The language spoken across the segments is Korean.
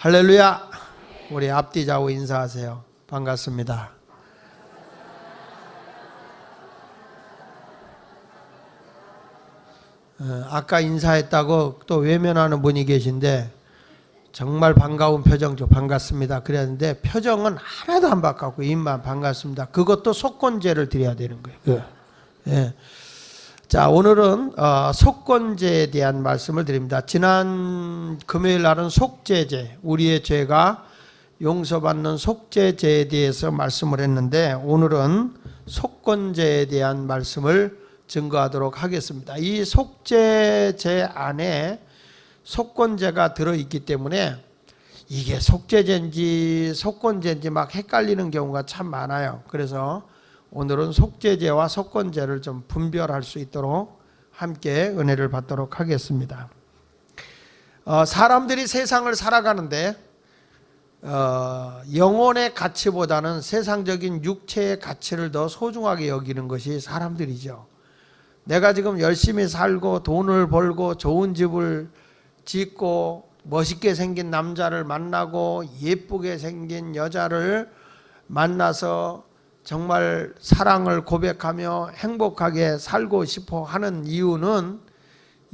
할렐루야. 우리 앞뒤 좌우 인사하세요. 반갑습니다. 아까 인사했다고 또 외면하는 분이 계신데 정말 반가운 표정죠. 반갑습니다 그랬는데 표정은 하나도 안 바꿨고 입만 반갑습니다. 그것도 속건제를 드려야 되는 거예요. 예. 자, 오늘은 속건제에 대한 말씀을 드립니다. 지난 금요일 날은 속죄제, 우리의 죄가 용서받는 속죄제에 대해서 말씀을 했는데 오늘은 속건제에 대한 말씀을 증거하도록 하겠습니다. 이 속죄제 안에 속건제가 들어있기 때문에 이게 속죄제인지 속건제인지 막 헷갈리는 경우가 참 많아요. 그래서 오늘은 속죄제와 속건제를 좀 분별할 수 있도록 함께 은혜를 받도록 하겠습니다. 사람들이 세상을 살아가는데 영혼의 가치보다는 세상적인 육체의 가치를 더 소중하게 여기는 것이 사람들이죠. 내가 지금 열심히 살고 돈을 벌고 좋은 집을 짓고 멋있게 생긴 남자를 만나고 예쁘게 생긴 여자를 만나서 정말 사랑을 고백하며 행복하게 살고 싶어 하는 이유는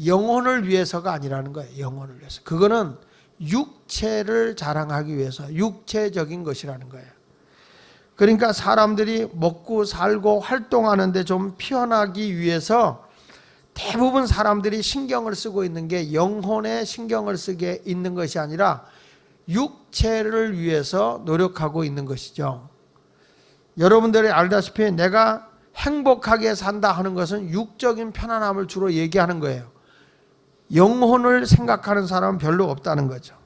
영혼을 위해서가 아니라는 거예요. 영혼을 위해서. 그거는 육체를 자랑하기 위해서 육체적인 것이라는 거예요. 그러니까 사람들이 먹고 살고 활동하는데 좀 편하기 위해서 대부분 사람들이 신경을 쓰고 있는 게 영혼에 신경을 쓰게 있는 것이 아니라 육체를 위해서 노력하고 있는 것이죠. 여러분들이 알다시피 내가 행복하게 산다 하는 것은 육적인 편안함을 주로 얘기하는 거예요. 영혼을 생각하는 사람은 별로 없다는 거죠.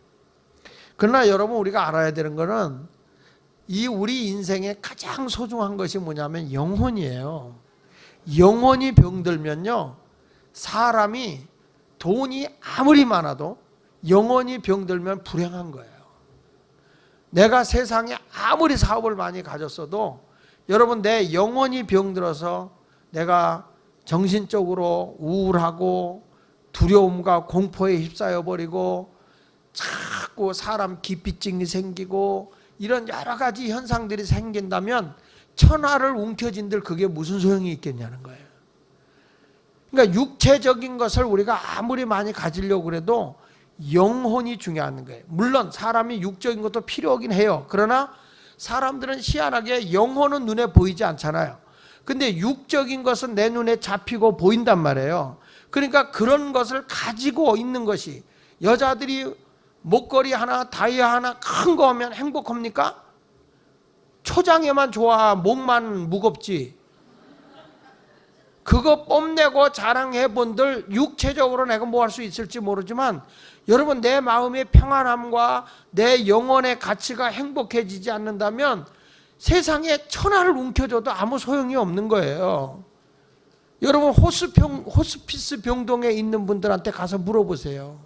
그러나 여러분, 우리가 알아야 되는 것은 이 우리 인생에 가장 소중한 것이 뭐냐면 영혼이에요. 영혼이 병들면요, 사람이 돈이 아무리 많아도 영혼이 병들면 불행한 거예요. 내가 세상에 아무리 사업을 많이 가졌어도 여러분, 내 영혼이 병들어서 내가 정신적으로 우울하고 두려움과 공포에 휩싸여 버리고 자꾸 사람 기피증이 생기고 이런 여러 가지 현상들이 생긴다면 천하를 움켜쥔들 그게 무슨 소용이 있겠냐는 거예요. 그러니까 육체적인 것을 우리가 아무리 많이 가지려고 그래도 영혼이 중요한 거예요. 물론 사람이 육적인 것도 필요하긴 해요. 그러나 사람들은 희한하게 영혼은 눈에 보이지 않잖아요. 근데 육적인 것은 내 눈에 잡히고 보인단 말이에요. 그러니까 그런 것을 가지고 있는 것이, 여자들이 목걸이 하나 다이아 하나 큰 거 하면 행복합니까? 초장에만 좋아, 목만 무겁지. 그거 뽐내고 자랑해 본들 육체적으로 내가 뭐 할 수 있을지 모르지만 여러분, 내 마음의 평안함과 내 영혼의 가치가 행복해지지 않는다면 세상에 천하를 움켜줘도 아무 소용이 없는 거예요. 여러분, 호스피스 병동에 있는 분들한테 가서 물어보세요.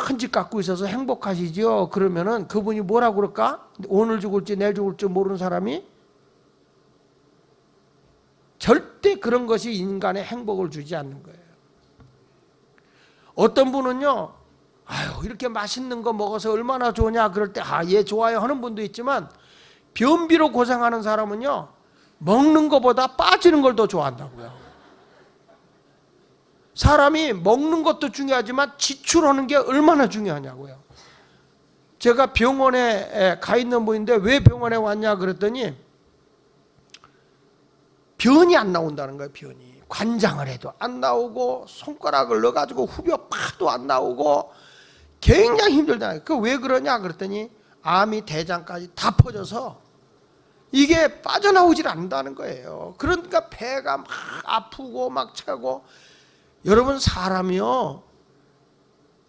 큰 집 갖고 있어서 행복하시죠? 그러면은 그분이 뭐라고 그럴까? 오늘 죽을지 내일 죽을지 모르는 사람이? 절대 그런 것이 인간의 행복을 주지 않는 거예요. 어떤 분은요, 아유, 이렇게 맛있는 거 먹어서 얼마나 좋으냐 그럴 때 얘 좋아요 하는 분도 있지만, 변비로 고생하는 사람은요, 먹는 것보다 빠지는 걸 더 좋아한다고요. 사람이 먹는 것도 중요하지만 지출하는 게 얼마나 중요하냐고요. 제가 병원에 가 있는 분인데 왜 병원에 왔냐 그랬더니 변이 안 나온다는 거예요. 변이. 관장을 해도 안 나오고 손가락을 넣어가지고 후벼 파도 안 나오고 굉장히 힘들다. 그 왜 그러냐 그랬더니 암이 대장까지 다 퍼져서 이게 빠져나오질 않는다는 거예요. 그러니까 배가 막 아프고 막 차고. 여러분, 사람이요,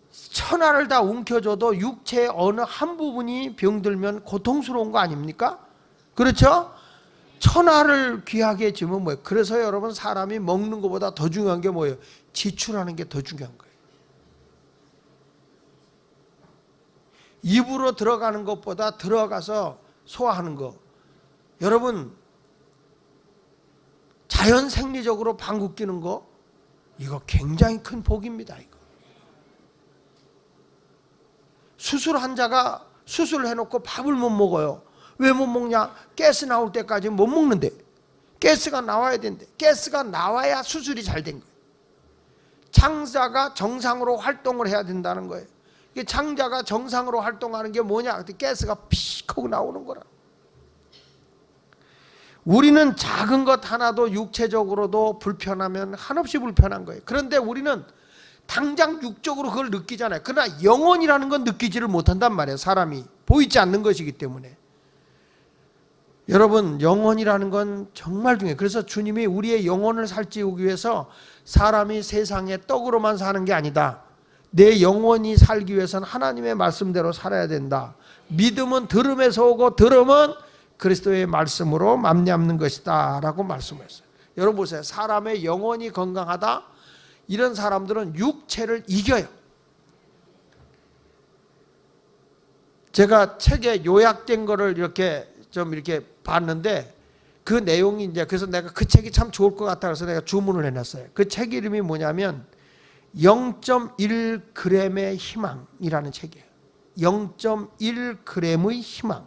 천하를 다 움켜줘도 육체의 어느 한 부분이 병들면 고통스러운 거 아닙니까? 그렇죠? 천하를 귀하게 주면 뭐예요? 그래서 여러분, 사람이 먹는 것보다 더 중요한 게 뭐예요? 지출하는 게 더 중요한 거예요. 입으로 들어가는 것보다 들어가서 소화하는 거. 여러분, 자연 생리적으로 방귀 뀌는 거, 이거 굉장히 큰 복입니다. 이거 수술 환자가 수술을 해놓고 밥을 못 먹어요. 왜 못 먹냐? 가스 나올 때까지 못 먹는데. 가스가 나와야 되는데, 가스가 나와야 수술이 잘 된 거예요. 창자가 정상으로 활동을 해야 된다는 거예요. 이게 창자가 정상으로 활동하는 게 뭐냐? 가스가 픽 하고 나오는 거라. 우리는 작은 것 하나도 육체적으로도 불편하면 한없이 불편한 거예요. 그런데 우리는 당장 육적으로 그걸 느끼잖아요. 그러나 영혼이라는 건 느끼지를 못한단 말이에요. 사람이 보이지 않는 것이기 때문에. 여러분, 영혼이라는 건 정말 중요해요. 그래서 주님이 우리의 영혼을 살찌우기 위해서 사람이 세상에 떡으로만 사는 게 아니다. 내 영혼이 살기 위해서는 하나님의 말씀대로 살아야 된다. 믿음은 들음에서 오고 들음은 그리스도의 말씀으로 맘잡는 것이다 라고 말씀하셨어요. 여러분 보세요. 사람의 영혼이 건강하다, 이런 사람들은 육체를 이겨요. 제가 책에 요약된 거를 이렇게 봤는데, 그 내용이 이제, 그래서 내가 그 책이 참 좋을 것 같아 그래서 내가 주문을 해놨어요. 그 책 이름이 뭐냐면 0.1g의 희망이라는 책이에요. 0.1g의 희망.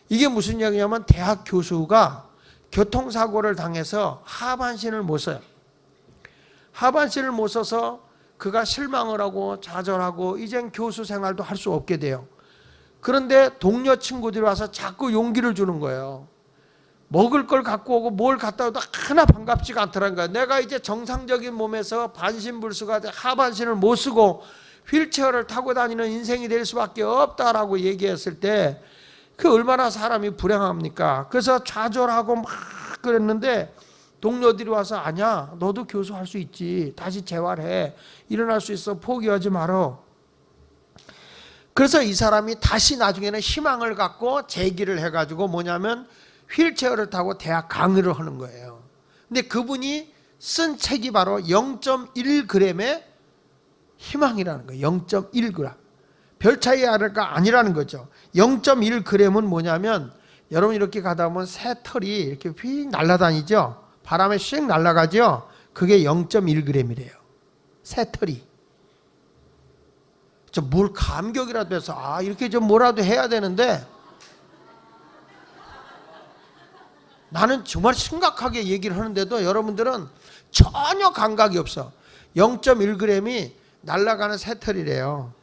이게 무슨 이야기냐면, 대학 교수가 교통사고를 당해서 하반신을 못 써요. 하반신을 못 써서 그가 실망을 하고 좌절하고 이젠 교수 생활도 할 수 없게 돼요. 그런데 동료 친구들이 와서 자꾸 용기를 주는 거예요. 먹을 걸 갖고 오고 뭘 갖다 줘도 하나 반갑지가 않더라는 거예요. 내가 이제 정상적인 몸에서 반신불수가 하반신을 못 쓰고 휠체어를 타고 다니는 인생이 될 수밖에 없다라고 얘기했을 때 그 얼마나 사람이 불행합니까? 그래서 좌절하고 막 그랬는데 동료들이 와서, 아니야, 너도 교수 할 수 있지, 다시 재활해, 일어날 수 있어, 포기하지 말어. 그래서 이 사람이 다시 나중에는 희망을 갖고 재기를 해가지고 뭐냐면 휠체어를 타고 대학 강의를 하는 거예요. 근데 그분이 쓴 책이 바로 0.1g의 희망이라는 거예요. 0.1g. 별 차이 아니라는 거죠. 0.1g은 뭐냐면, 여러분 이렇게 가다 보면 새털이 이렇게 휙 날아다니죠. 바람에 씩 날아가죠. 그게 0.1g이래요. 새털이. 뭘 감격이라도 해서 이렇게 좀 뭐라도 해야 되는데, 나는 정말 심각하게 얘기를 하는데도 여러분들은 전혀 감각이 없어. 0.1g이 날아가는 새털이래요.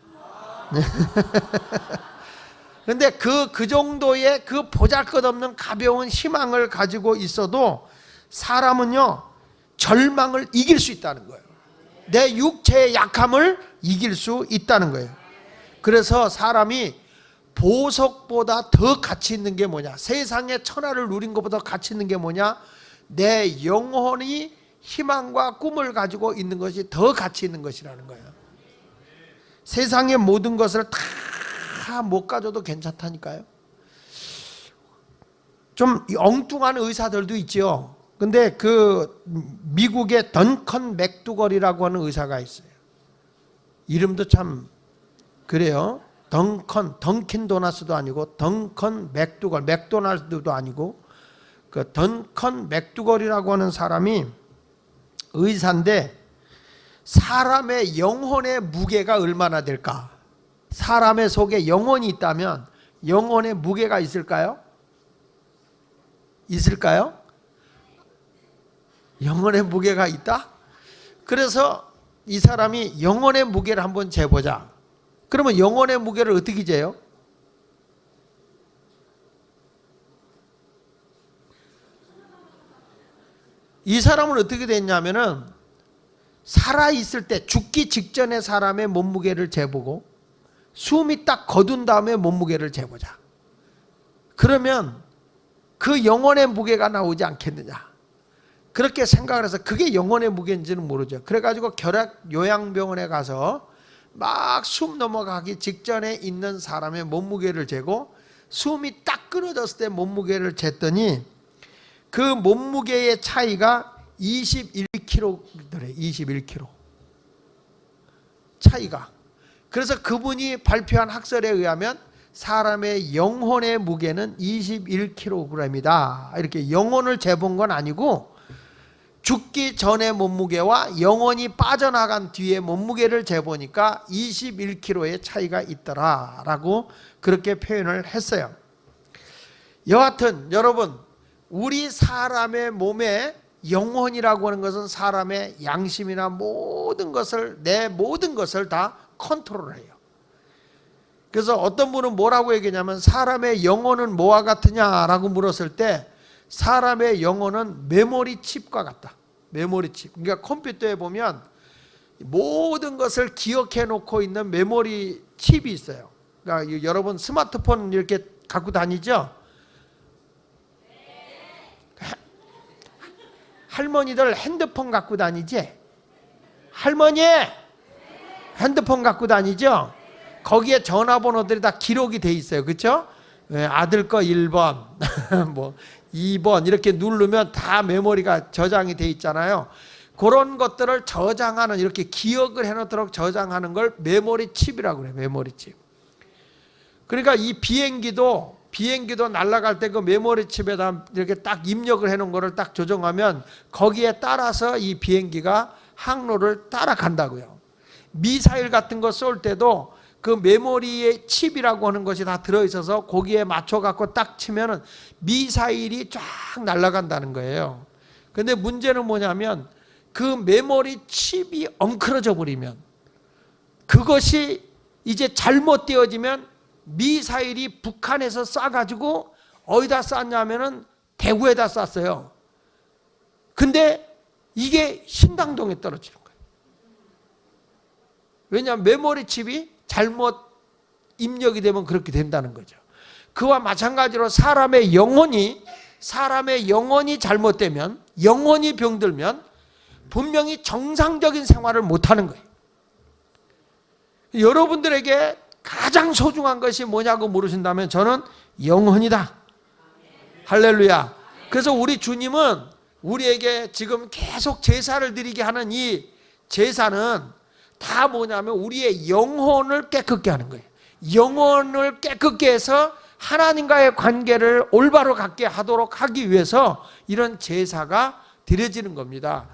그런데 그 정도의 그 보잘것없는 가벼운 희망을 가지고 있어도 사람은요, 절망을 이길 수 있다는 거예요. 내 육체의 약함을 이길 수 있다는 거예요. 그래서 사람이 보석보다 더 가치 있는 게 뭐냐? 세상의 천하를 누린 것보다 가치 있는 게 뭐냐? 내 영혼이 희망과 꿈을 가지고 있는 것이 더 가치 있는 것이라는 거예요. 세상의 모든 것을 다 못 가져도 괜찮다니까요. 좀 엉뚱한 의사들도 있죠. 근데 그 미국의 던컨 맥두걸이라고 하는 의사가 있어요. 이름도 참 그래요. 던킨 도나스도 아니고 던컨 맥두걸, 맥도날드도 아니고 그 던컨 맥두걸이라고 하는 사람이 의사인데, 사람의 영혼의 무게가 얼마나 될까? 사람의 속에 영혼이 있다면 영혼의 무게가 있을까요? 있을까요? 영혼의 무게가 있다? 그래서 이 사람이 영혼의 무게를 한번 재보자. 그러면 영혼의 무게를 어떻게 재요? 이 사람은 어떻게 됐냐면은, 살아있을 때 죽기 직전의 사람의 몸무게를 재보고 숨이 딱 거둔 다음에 몸무게를 재보자. 그러면 그 영혼의 무게가 나오지 않겠느냐. 그렇게 생각을 해서, 그게 영혼의 무게인지는 모르죠. 그래가지고 요양병원에 가서 막 숨 넘어가기 직전에 있는 사람의 몸무게를 재고 숨이 딱 끊어졌을 때 몸무게를 쟀더니 그 몸무게의 차이가 21kg더래. 21kg 차이가. 그래서 그분이 발표한 학설에 의하면 사람의 영혼의 무게는 21kg이다. 이렇게 영혼을 재본 건 아니고 죽기 전의 몸무게와 영원히 빠져나간 뒤의 몸무게를 재보니까 21kg의 차이가 있더라라고 그렇게 표현을 했어요. 여하튼 여러분, 우리 사람의 몸에 영혼이라고 하는 것은 사람의 양심이나 모든 것을, 내 모든 것을 다 컨트롤해요. 그래서 어떤 분은 뭐라고 얘기하냐면, 사람의 영혼은 뭐와 같으냐라고 물었을 때 사람의 영혼은 메모리 칩과 같다. 메모리 칩. 그러니까 컴퓨터에 보면 모든 것을 기억해 놓고 있는 메모리 칩이 있어요. 그러니까 여러분 스마트폰 이렇게 갖고 다니죠? 할머니들 핸드폰 갖고 다니지? 할머니 핸드폰 갖고 다니죠? 거기에 전화번호들이 다 기록이 돼 있어요. 그렇죠? 아들 거 1번 뭐 2번 이렇게 누르면 다 메모리가 저장이 돼 있잖아요. 그런 것들을 저장하는, 이렇게 기억을 해놓도록 저장하는 걸 메모리 칩이라고 그래요. 메모리 칩. 그러니까 이 비행기도 날아갈 때 그 메모리 칩에다 이렇게 딱 입력을 해놓은 거를 딱 조정하면 거기에 따라서 이 비행기가 항로를 따라간다고요. 미사일 같은 거 쏠 때도 그 메모리의 칩이라고 하는 것이 다 들어있어서 거기에 맞춰갖고 딱 치면은 미사일이 쫙 날아간다는 거예요. 근데 문제는 뭐냐면, 그 메모리 칩이 엉클어져 버리면, 그것이 이제 잘못 되어지면 미사일이 북한에서 쏴가지고 어디다 쐈냐면은 대구에다 쐈어요. 근데 이게 신당동에 떨어지는 거예요. 왜냐하면 메모리 칩이 잘못 입력이 되면 그렇게 된다는 거죠. 그와 마찬가지로 사람의 영혼이 잘못되면, 영혼이 병들면 분명히 정상적인 생활을 못하는 거예요. 여러분들에게 가장 소중한 것이 뭐냐고 물으신다면 저는 영혼이다. 할렐루야. 그래서 우리 주님은 우리에게 지금 계속 제사를 드리게 하는 이 제사는 다 뭐냐면 우리의 영혼을 깨끗게 하는 거예요. 영혼을 깨끗게 해서 하나님과의 관계를 올바로 갖게 하도록 하기 위해서 이런 제사가 드려지는 겁니다.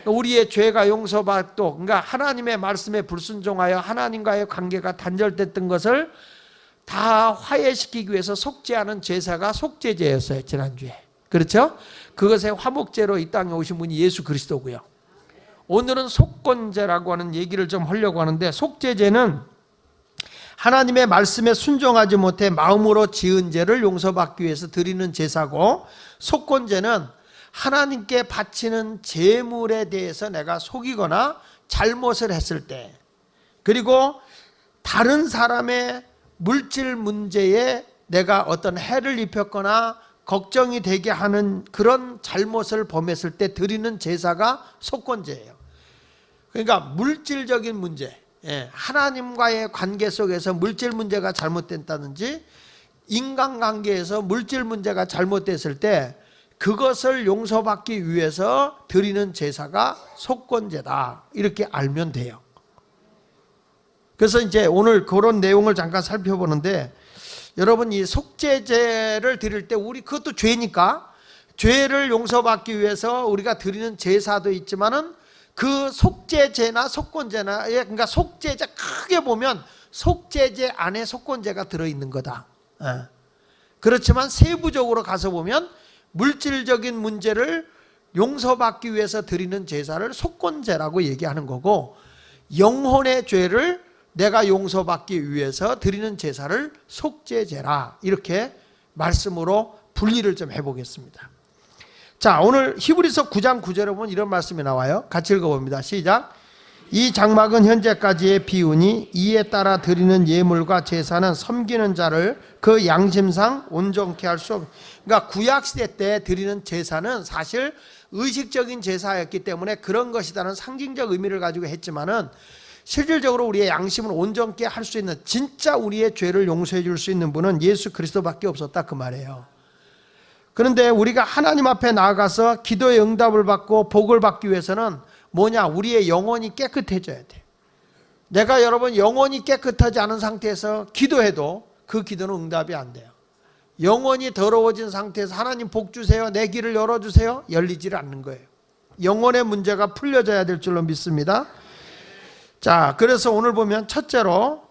우리의 죄가 용서받고, 그러니까 하나님의 말씀에 불순종하여 하나님과의 관계가 단절됐던 것을 다 화해시키기 위해서 속죄하는 제사가 속죄제였어요, 지난주에. 그렇죠? 그것의 화목제로 이 땅에 오신 분이 예수 그리스도고요. 오늘은 속건제라고 하는 얘기를 좀 하려고 하는데, 속죄제는 하나님의 말씀에 순종하지 못해 마음으로 지은 죄를 용서받기 위해서 드리는 제사고, 속건제는 하나님께 바치는 제물에 대해서 내가 속이거나 잘못을 했을 때, 그리고 다른 사람의 물질 문제에 내가 어떤 해를 입혔거나 걱정이 되게 하는 그런 잘못을 범했을 때 드리는 제사가 속건제예요. 그러니까 물질적인 문제, 하나님과의 관계 속에서 물질 문제가 잘못됐다든지 인간관계에서 물질 문제가 잘못됐을 때 그것을 용서받기 위해서 드리는 제사가 속건제다, 이렇게 알면 돼요. 그래서 이제 오늘 그런 내용을 잠깐 살펴보는데, 여러분 이 속죄제를 드릴 때 우리 그것도 죄니까 죄를 용서받기 위해서 우리가 드리는 제사도 있지만은 그 속죄제나 속건제나, 그러니까 속죄제 크게 보면 속죄제 안에 속건제가 들어있는 거다. 그렇지만 세부적으로 가서 보면 물질적인 문제를 용서받기 위해서 드리는 제사를 속건제라고 얘기하는 거고, 영혼의 죄를 내가 용서받기 위해서 드리는 제사를 속죄제라, 이렇게 말씀으로 분리를 좀 해보겠습니다. 자, 오늘 히브리서 9장 9절에 보면 이런 말씀이 나와요. 같이 읽어봅니다. 시작. 이 장막은 현재까지의 비유니 이에 따라 드리는 예물과 제사는 섬기는 자를 그 양심상 온전케 할 수 없. 그러니까 구약시대 때 드리는 제사는 사실 의식적인 제사였기 때문에 그런 것이다는 상징적 의미를 가지고 했지만은, 실질적으로 우리의 양심을 온전케 할 수 있는, 진짜 우리의 죄를 용서해 줄 수 있는 분은 예수 그리스도밖에 없었다, 그 말이에요. 그런데 우리가 하나님 앞에 나아가서 기도의 응답을 받고 복을 받기 위해서는 뭐냐? 우리의 영혼이 깨끗해져야 돼. 내가 여러분 영혼이 깨끗하지 않은 상태에서 기도해도 그 기도는 응답이 안 돼요. 영혼이 더러워진 상태에서 하나님 복 주세요, 내 길을 열어주세요, 열리지를 않는 거예요. 영혼의 문제가 풀려져야 될 줄로 믿습니다. 자, 그래서 오늘 보면 첫째로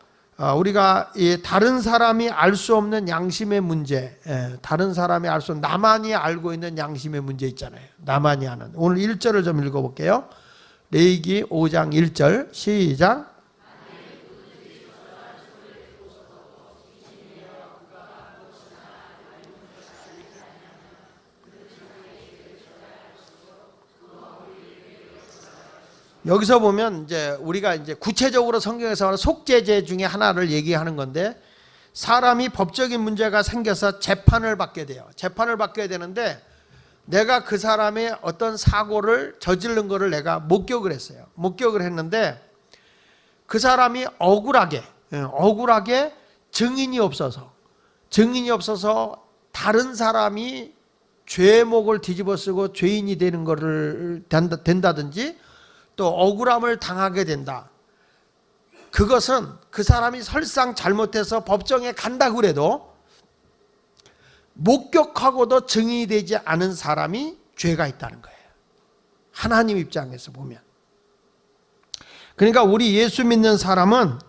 우리가 이 다른 사람이 알 수 없는 양심의 문제, 다른 사람이 알 수 없는 나만이 알고 있는 양심의 문제 있잖아요. 나만이 아는. 오늘 1절을 좀 읽어볼게요. 레위기 5장 1절 시작. 여기서 보면 이제 우리가 이제 구체적으로 성경에서 속죄죄 중에 하나를 얘기하는 건데, 사람이 법적인 문제가 생겨서 재판을 받게 돼요. 재판을 받게 되는데 내가 그 사람의 어떤 사고를 저지른 거를 내가 목격을 했어요. 목격을 했는데 그 사람이 억울하게 증인이 없어서 다른 사람이 죄목을 뒤집어 쓰고 죄인이 되는 거를 된다든지 또 억울함을 당하게 된다. 그것은 그 사람이 설상 잘못해서 법정에 간다고 그래도 목격하고도 증인이 되지 않은 사람이 죄가 있다는 거예요. 하나님 입장에서 보면. 그러니까 우리 예수 믿는 사람은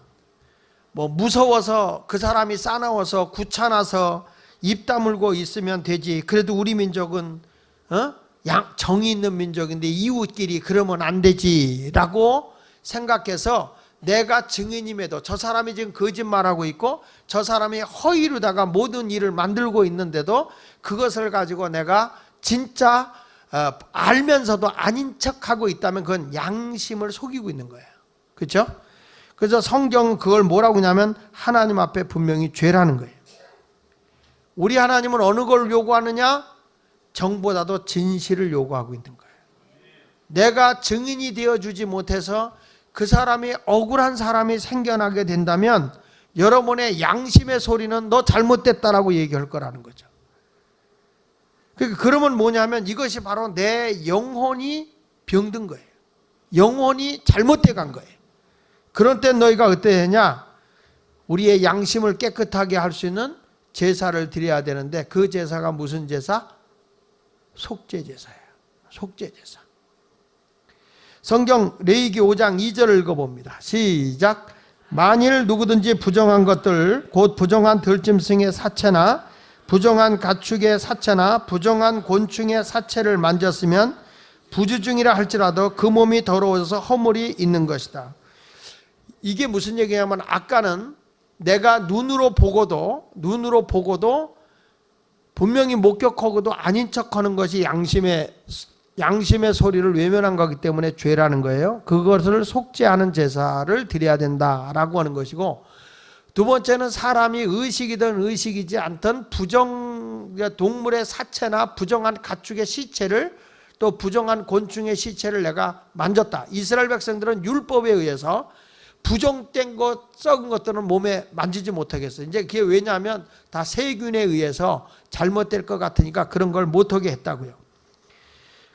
뭐 무서워서 그 사람이 싸나워서 귀찮아서 입 다물고 있으면 되지. 그래도 우리 민족은 정이 있는 민족인데 이웃끼리 그러면 안 되지라고 생각해서 내가 증인임에도 저 사람이 지금 거짓말하고 있고 저 사람이 허위로다가 모든 일을 만들고 있는데도 그것을 가지고 내가 진짜 알면서도 아닌 척하고 있다면 그건 양심을 속이고 있는 거예요. 그렇죠? 그래서 성경은 그걸 뭐라고 하냐면 하나님 앞에 분명히 죄라는 거예요. 우리 하나님은 어느 걸 요구하느냐? 정보다도 진실을 요구하고 있는 거예요. 내가 증인이 되어주지 못해서 그 사람이 억울한 사람이 생겨나게 된다면 여러분의 양심의 소리는 너 잘못됐다라고 얘기할 거라는 거죠. 그러면 뭐냐면 이것이 바로 내 영혼이 병든 거예요. 영혼이 잘못돼 간 거예요. 그런 때 너희가 어떻게 하냐? 우리의 양심을 깨끗하게 할 수 있는 제사를 드려야 되는데 그 제사가 무슨 제사? 속죄제사예요. 속죄제사. 성경 레위기 5장 2절을 읽어봅니다. 시작. 만일 누구든지 부정한 것들 곧 부정한 들짐승의 사체나 부정한 가축의 사체나 부정한 곤충의 사체를 만졌으면 부주중이라 할지라도 그 몸이 더러워져서 허물이 있는 것이다. 이게 무슨 얘기냐면 아까는 내가 눈으로 보고도 분명히 목격하고도 아닌 척하는 것이 양심의 소리를 외면한 거기 때문에 죄라는 거예요. 그것을 속죄하는 제사를 드려야 된다라고 하는 것이고, 두 번째는 사람이 의식이든 의식이지 않든 동물의 사체나 부정한 가축의 시체를 또 부정한 곤충의 시체를 내가 만졌다. 이스라엘 백성들은 율법에 의해서 부정된 것, 썩은 것들은 몸에 만지지 못하겠어요. 이제 그게 왜냐하면 다 세균에 의해서 잘못될 것 같으니까 그런 걸 못하게 했다고요.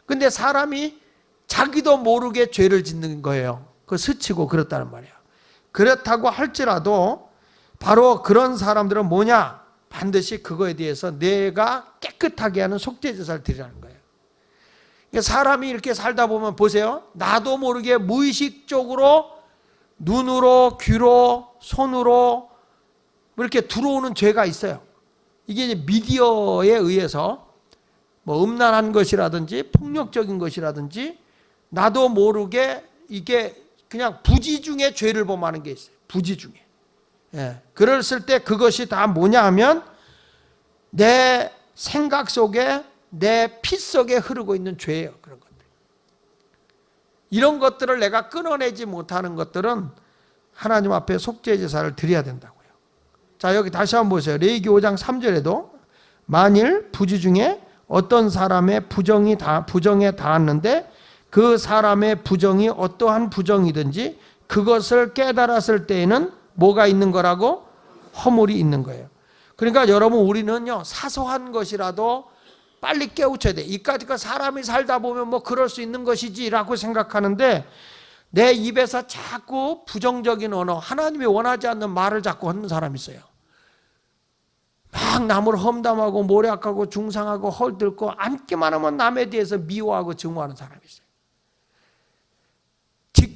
근데 사람이 자기도 모르게 죄를 짓는 거예요. 그 스치고 그렇다는 말이에요. 그렇다고 할지라도 바로 그런 사람들은 뭐냐? 반드시 그거에 대해서 내가 깨끗하게 하는 속죄제사를 드리라는 거예요. 사람이 이렇게 살다 보면 보세요. 나도 모르게 무의식적으로 눈으로, 귀로, 손으로 이렇게 들어오는 죄가 있어요. 이게 이제 미디어에 의해서 뭐 음란한 것이라든지 폭력적인 것이라든지 나도 모르게 이게 그냥 부지 중에 죄를 범하는 게 있어요. 부지 중에. 예. 그랬을 때 그것이 다 뭐냐 하면 내 생각 속에 내 피 속에 흐르고 있는 죄예요. 그런 것들. 이런 것들을 내가 끊어내지 못하는 것들은 하나님 앞에 속죄제사를 드려야 된다고요. 자, 여기 다시 한번 보세요. 레위기 5장 3절에도 만일 부지 중에 어떤 사람의 부정에 닿았는데 그 사람의 부정이 어떠한 부정이든지 그것을 깨달았을 때에는 뭐가 있는 거라고? 허물이 있는 거예요. 그러니까 여러분 우리는요 사소한 것이라도 빨리 깨우쳐야 돼. 이까짓 거 사람이 살다 보면 뭐 그럴 수 있는 것이지라고 생각하는데 내 입에서 자꾸 부정적인 언어, 하나님이 원하지 않는 말을 자꾸 하는 사람이 있어요. 막 남을 험담하고 모략하고 중상하고 헐뜯고 앉기만 하면 남에 대해서 미워하고 증오하는 사람이 있어요.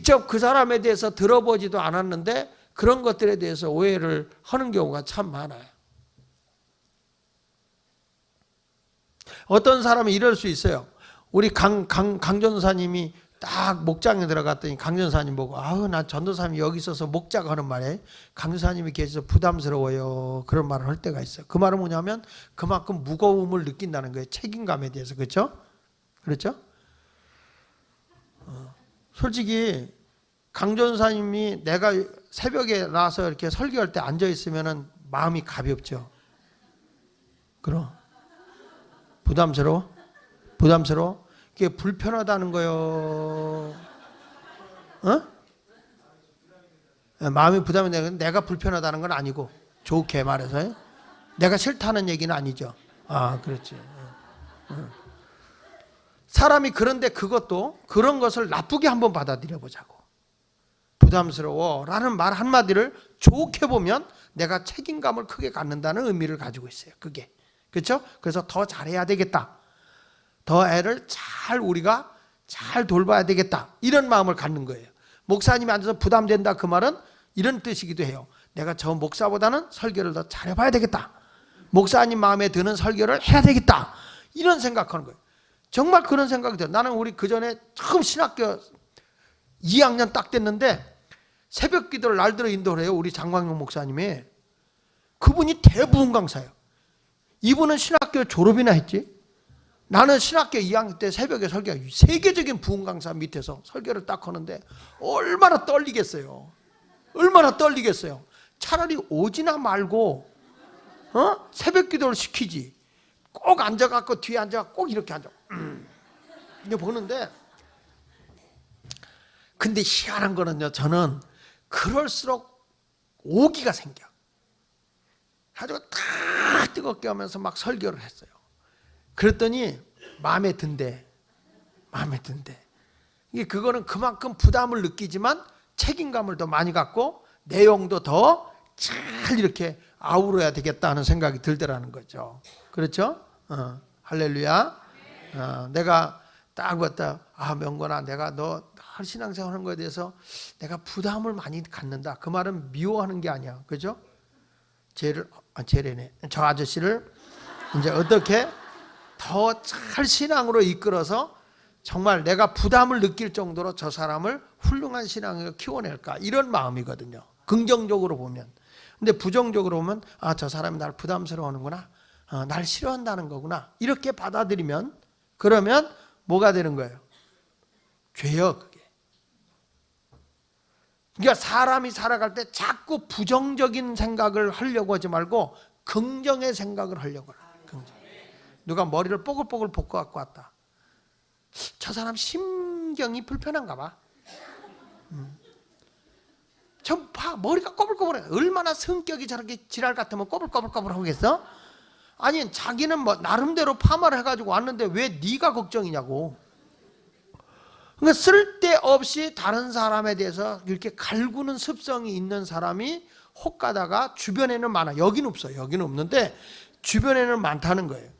직접 그 사람에 대해서 들어보지도 않았는데 그런 것들에 대해서 오해를 하는 경우가 참 많아요. 어떤 사람은 이럴 수 있어요. 우리 강 전도사님이 딱 목장에 들어갔더니 강 전도사님 보고 나 전도사님이 여기 있어서 목자가 하는 말에 강 전도사님이 계셔서 부담스러워요. 그런 말을 할 때가 있어요. 그 말은 뭐냐면 그만큼 무거움을 느낀다는 거예요. 책임감에 대해서. 그렇죠? 그렇죠? 솔직히 강 전도사님이 내가 새벽에 나와서 이렇게 설교할 때 앉아 있으면은 마음이 가볍죠. 그럼 부담스러워? 그게 불편하다는 거요. 마음이 부담이 되는 건 내가 불편하다는 건 아니고, 좋게 말해서 내가 싫다는 얘기는 아니죠. 그렇지. 사람이 그런데 그것도 그런 것을 나쁘게 한번 받아들여 보자고. 부담스러워 라는 말 한마디를 좋게 보면 내가 책임감을 크게 갖는다는 의미를 가지고 있어요. 그게. 그렇죠? 그래서 더 잘해야 되겠다. 더 애를 우리가 잘 돌봐야 되겠다. 이런 마음을 갖는 거예요. 목사님이 앉아서 부담된다 그 말은 이런 뜻이기도 해요. 내가 저 목사보다는 설교를 더 잘해봐야 되겠다. 목사님 마음에 드는 설교를 해야 되겠다. 이런 생각하는 거예요. 정말 그런 생각이 들어요. 나는 우리 그 전에 처음 신학교 2학년 딱 됐는데 새벽 기도를 날들어 인도를 해요. 우리 장광용 목사님이. 그분이 대부흥 강사예요. 이분은 신학교 졸업이나 했지. 나는 신학교 2학년 때 새벽에 설교하고 세계적인 부흥 강사 밑에서 설교를 딱 하는데 얼마나 떨리겠어요. 차라리 오지나 말고 새벽 기도를 시키지. 꼭 앉아갖고 뒤에 앉아갖고 꼭 이렇게 앉아. 이제 보는데 근데 희한한 거는요. 저는 그럴수록 오기가 생겨. 가지고 다 뜨겁게 하면서 막 설교를 했어요. 그랬더니 마음에 든대. 이게 그거는 그만큼 부담을 느끼지만 책임감을 더 많이 갖고 내용도 더 잘 이렇게 아우러야 되겠다 하는 생각이 들더라는 거죠. 그렇죠? 할렐루야. 내가 딱 봤다. 명건아, 내가 너 신앙생활 하는 거에 대해서 내가 부담을 많이 갖는다. 그 말은 미워하는 게 아니야. 그죠? 쟤래네. 저 아저씨를 이제 어떻게 더 잘 신앙으로 이끌어서 정말 내가 부담을 느낄 정도로 저 사람을 훌륭한 신앙으로 키워낼까. 이런 마음이거든요. 긍정적으로 보면. 근데 부정적으로 보면 저 사람이 날 부담스러워하는구나. 날 싫어한다는 거구나. 이렇게 받아들이면 그러면 뭐가 되는 거예요? 죄요, 그게. 그러니까 사람이 살아갈 때 자꾸 부정적인 생각을 하려고 하지 말고 긍정의 생각을 하려고 해요. 긍정. 누가 머리를 뽀글뽀글 볶아 갖고 왔다. 저 사람 심경이 불편한가 봐. 머리가 꼬불꼬불해. 얼마나 성격이 저렇게 지랄 같으면 꼬불꼬불 하겠어? 아니 자기는 뭐 나름대로 파마를 해가지고 왔는데 왜 네가 걱정이냐고. 그러니까 쓸데없이 다른 사람에 대해서 이렇게 갈구는 습성이 있는 사람이 혹가다가 주변에는 많아. 여기는 없어. 여기는 없는데 주변에는 많다는 거예요.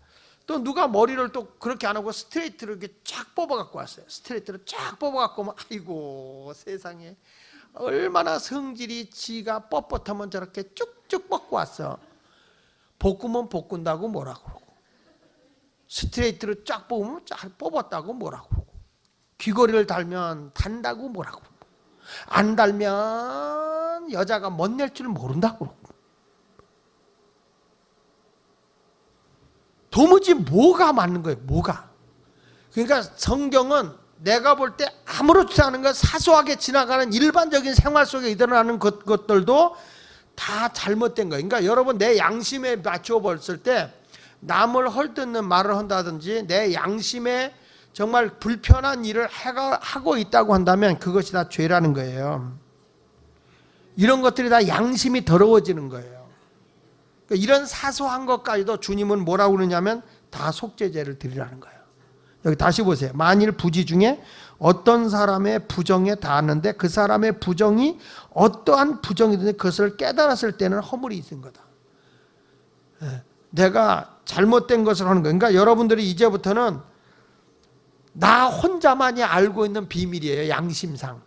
또 누가 머리를 또 그렇게 안 하고 스트레이트로 이렇게 쫙 뽑아 갖고 왔어요. 스트레이트로 쫙 뽑아 갖고 오면 아이고 세상에 얼마나 성질이 지가 뻣뻣하면 저렇게 쭉쭉 뻗고 왔어. 볶으면 볶은다고 뭐라고 그러고 스트레이트로 쫙 뽑으면 쫙 뽑았다고 뭐라고 그러고 귀걸이를 달면 단다고 뭐라고 그러고 안 달면 여자가 멋낼 줄 모른다고 그러고 도무지 뭐가 맞는 거예요. 뭐가. 그러니까 성경은 내가 볼 때 아무렇지 않은 것 사소하게 지나가는 일반적인 생활 속에 일어나는 것들도 다 잘못된 거예요. 그러니까 여러분 내 양심에 맞춰 봤을 때 남을 헐뜯는 말을 한다든지 내 양심에 정말 불편한 일을 하고 있다고 한다면 그것이 다 죄라는 거예요. 이런 것들이 다 양심이 더러워지는 거예요. 그러니까 이런 사소한 것까지도 주님은 뭐라고 그러냐면 다 속죄제를 드리라는 거예요. 여기 다시 보세요. 만일 부지 중에 어떤 사람의 부정에 닿았는데 그 사람의 부정이 어떠한 부정이든지 그것을 깨달았을 때는 허물이 있는 거다. 내가 잘못된 것을 하는 거예요. 그러니까 여러분들이 이제부터는 나 혼자만이 알고 있는 비밀이에요. 양심상.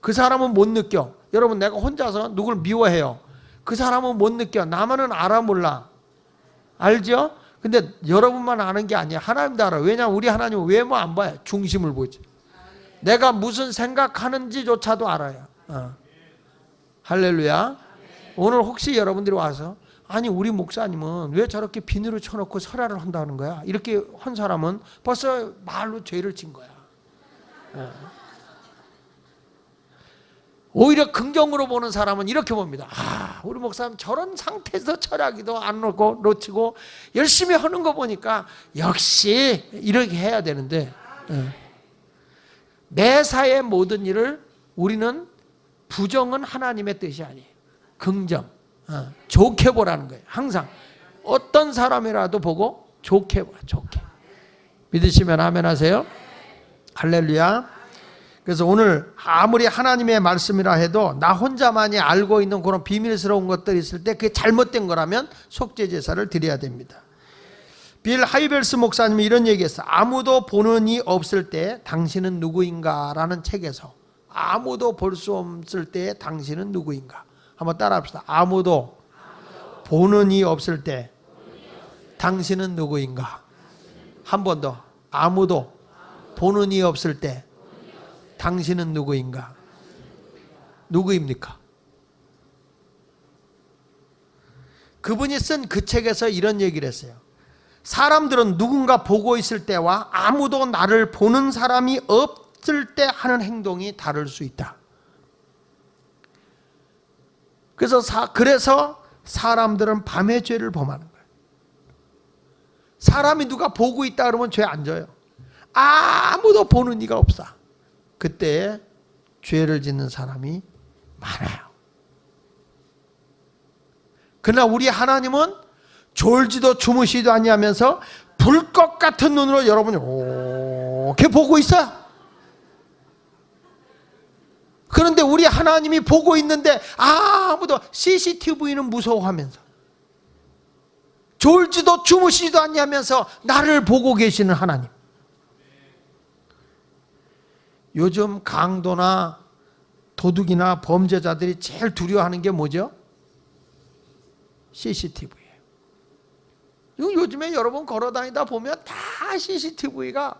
그 사람은 못 느껴. 여러분, 내가 혼자서 누굴 미워해요. 그 사람은 못 느껴. 나만은 알아 몰라. 알죠? 근데 여러분만 아는 게 아니야. 하나님도 알아. 왜냐하면 우리 하나님은 외모 안 봐요. 중심을 보지. 내가 무슨 생각하는지조차도 알아요. 할렐루야. 오늘 혹시 여러분들이 와서 아니 우리 목사님은 왜 저렇게 비늘을 쳐놓고 설화를 한다는 거야? 이렇게 한 사람은 벌써 말로 죄를 진 거야. 오히려 긍정으로 보는 사람은 이렇게 봅니다. 우리 목사님 저런 상태에서 철학기도 안 놓치고 열심히 하는 거 보니까 역시 이렇게 해야 되는데, 매사의 모든 일을 우리는 부정은 하나님의 뜻이 아니에요. 긍정, 좋게 보라는 거예요. 항상 어떤 사람이라도 보고 좋게 봐. 좋게. 믿으시면 아멘 하세요. 할렐루야. 그래서 오늘 아무리 하나님의 말씀이라 해도 나 혼자만이 알고 있는 그런 비밀스러운 것들이 있을 때 그게 잘못된 거라면 속죄 제사를 드려야 됩니다. 빌 하이벨스 목사님이 이런 얘기했어요. 아무도 보는 이 없을 때 당신은 누구인가? 라는 책에서 아무도 볼 수 없을 때 당신은 누구인가? 한번 따라 합시다. 아무도 보는 이 없을 때 당신은 누구인가? 한 번 더. 아무도 보는 이 없을 때 당신은 누구인가? 누구입니까? 그분이 쓴 그 책에서 이런 얘기를 했어요. 사람들은 누군가 보고 있을 때와 아무도 나를 보는 사람이 없을 때 하는 행동이 다를 수 있다. 그래서 사람들은 밤에 죄를 범하는 거예요. 사람이 누가 보고 있다 그러면 죄 안 져요. 아무도 보는 이가 없어. 그때 죄를 짓는 사람이 많아요. 그러나 우리 하나님은 졸지도 주무시지도 아니하면서 불꽃 같은 눈으로 여러분이 이렇게 보고 있어요. 그런데 우리 하나님이 보고 있는데 아무도, CCTV는 무서워하면서 졸지도 주무시지도 아니하면서 나를 보고 계시는 하나님. 요즘 강도나 도둑이나 범죄자들이 제일 두려워하는 게 뭐죠? CCTV예요. 요즘에 여러분 걸어다니다 보면 다 CCTV가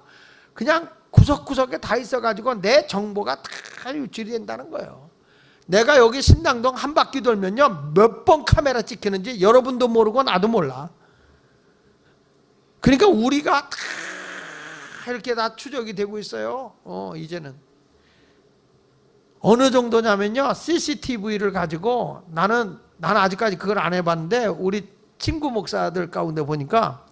그냥 구석구석에 다 있어가지고 내 정보가 다 유출이 된다는 거예요. 내가 여기 신당동 한 바퀴 돌면요 몇 번 카메라 찍히는지 여러분도 모르고 나도 몰라. 그러니까 우리가 다 이렇게 다 추적이 되고 있어요. 이제는 어느 정도냐면요, CCTV를 가지고 나는 아직까지 그걸 안 해봤는데 우리 친구 목사들 가운데 보니까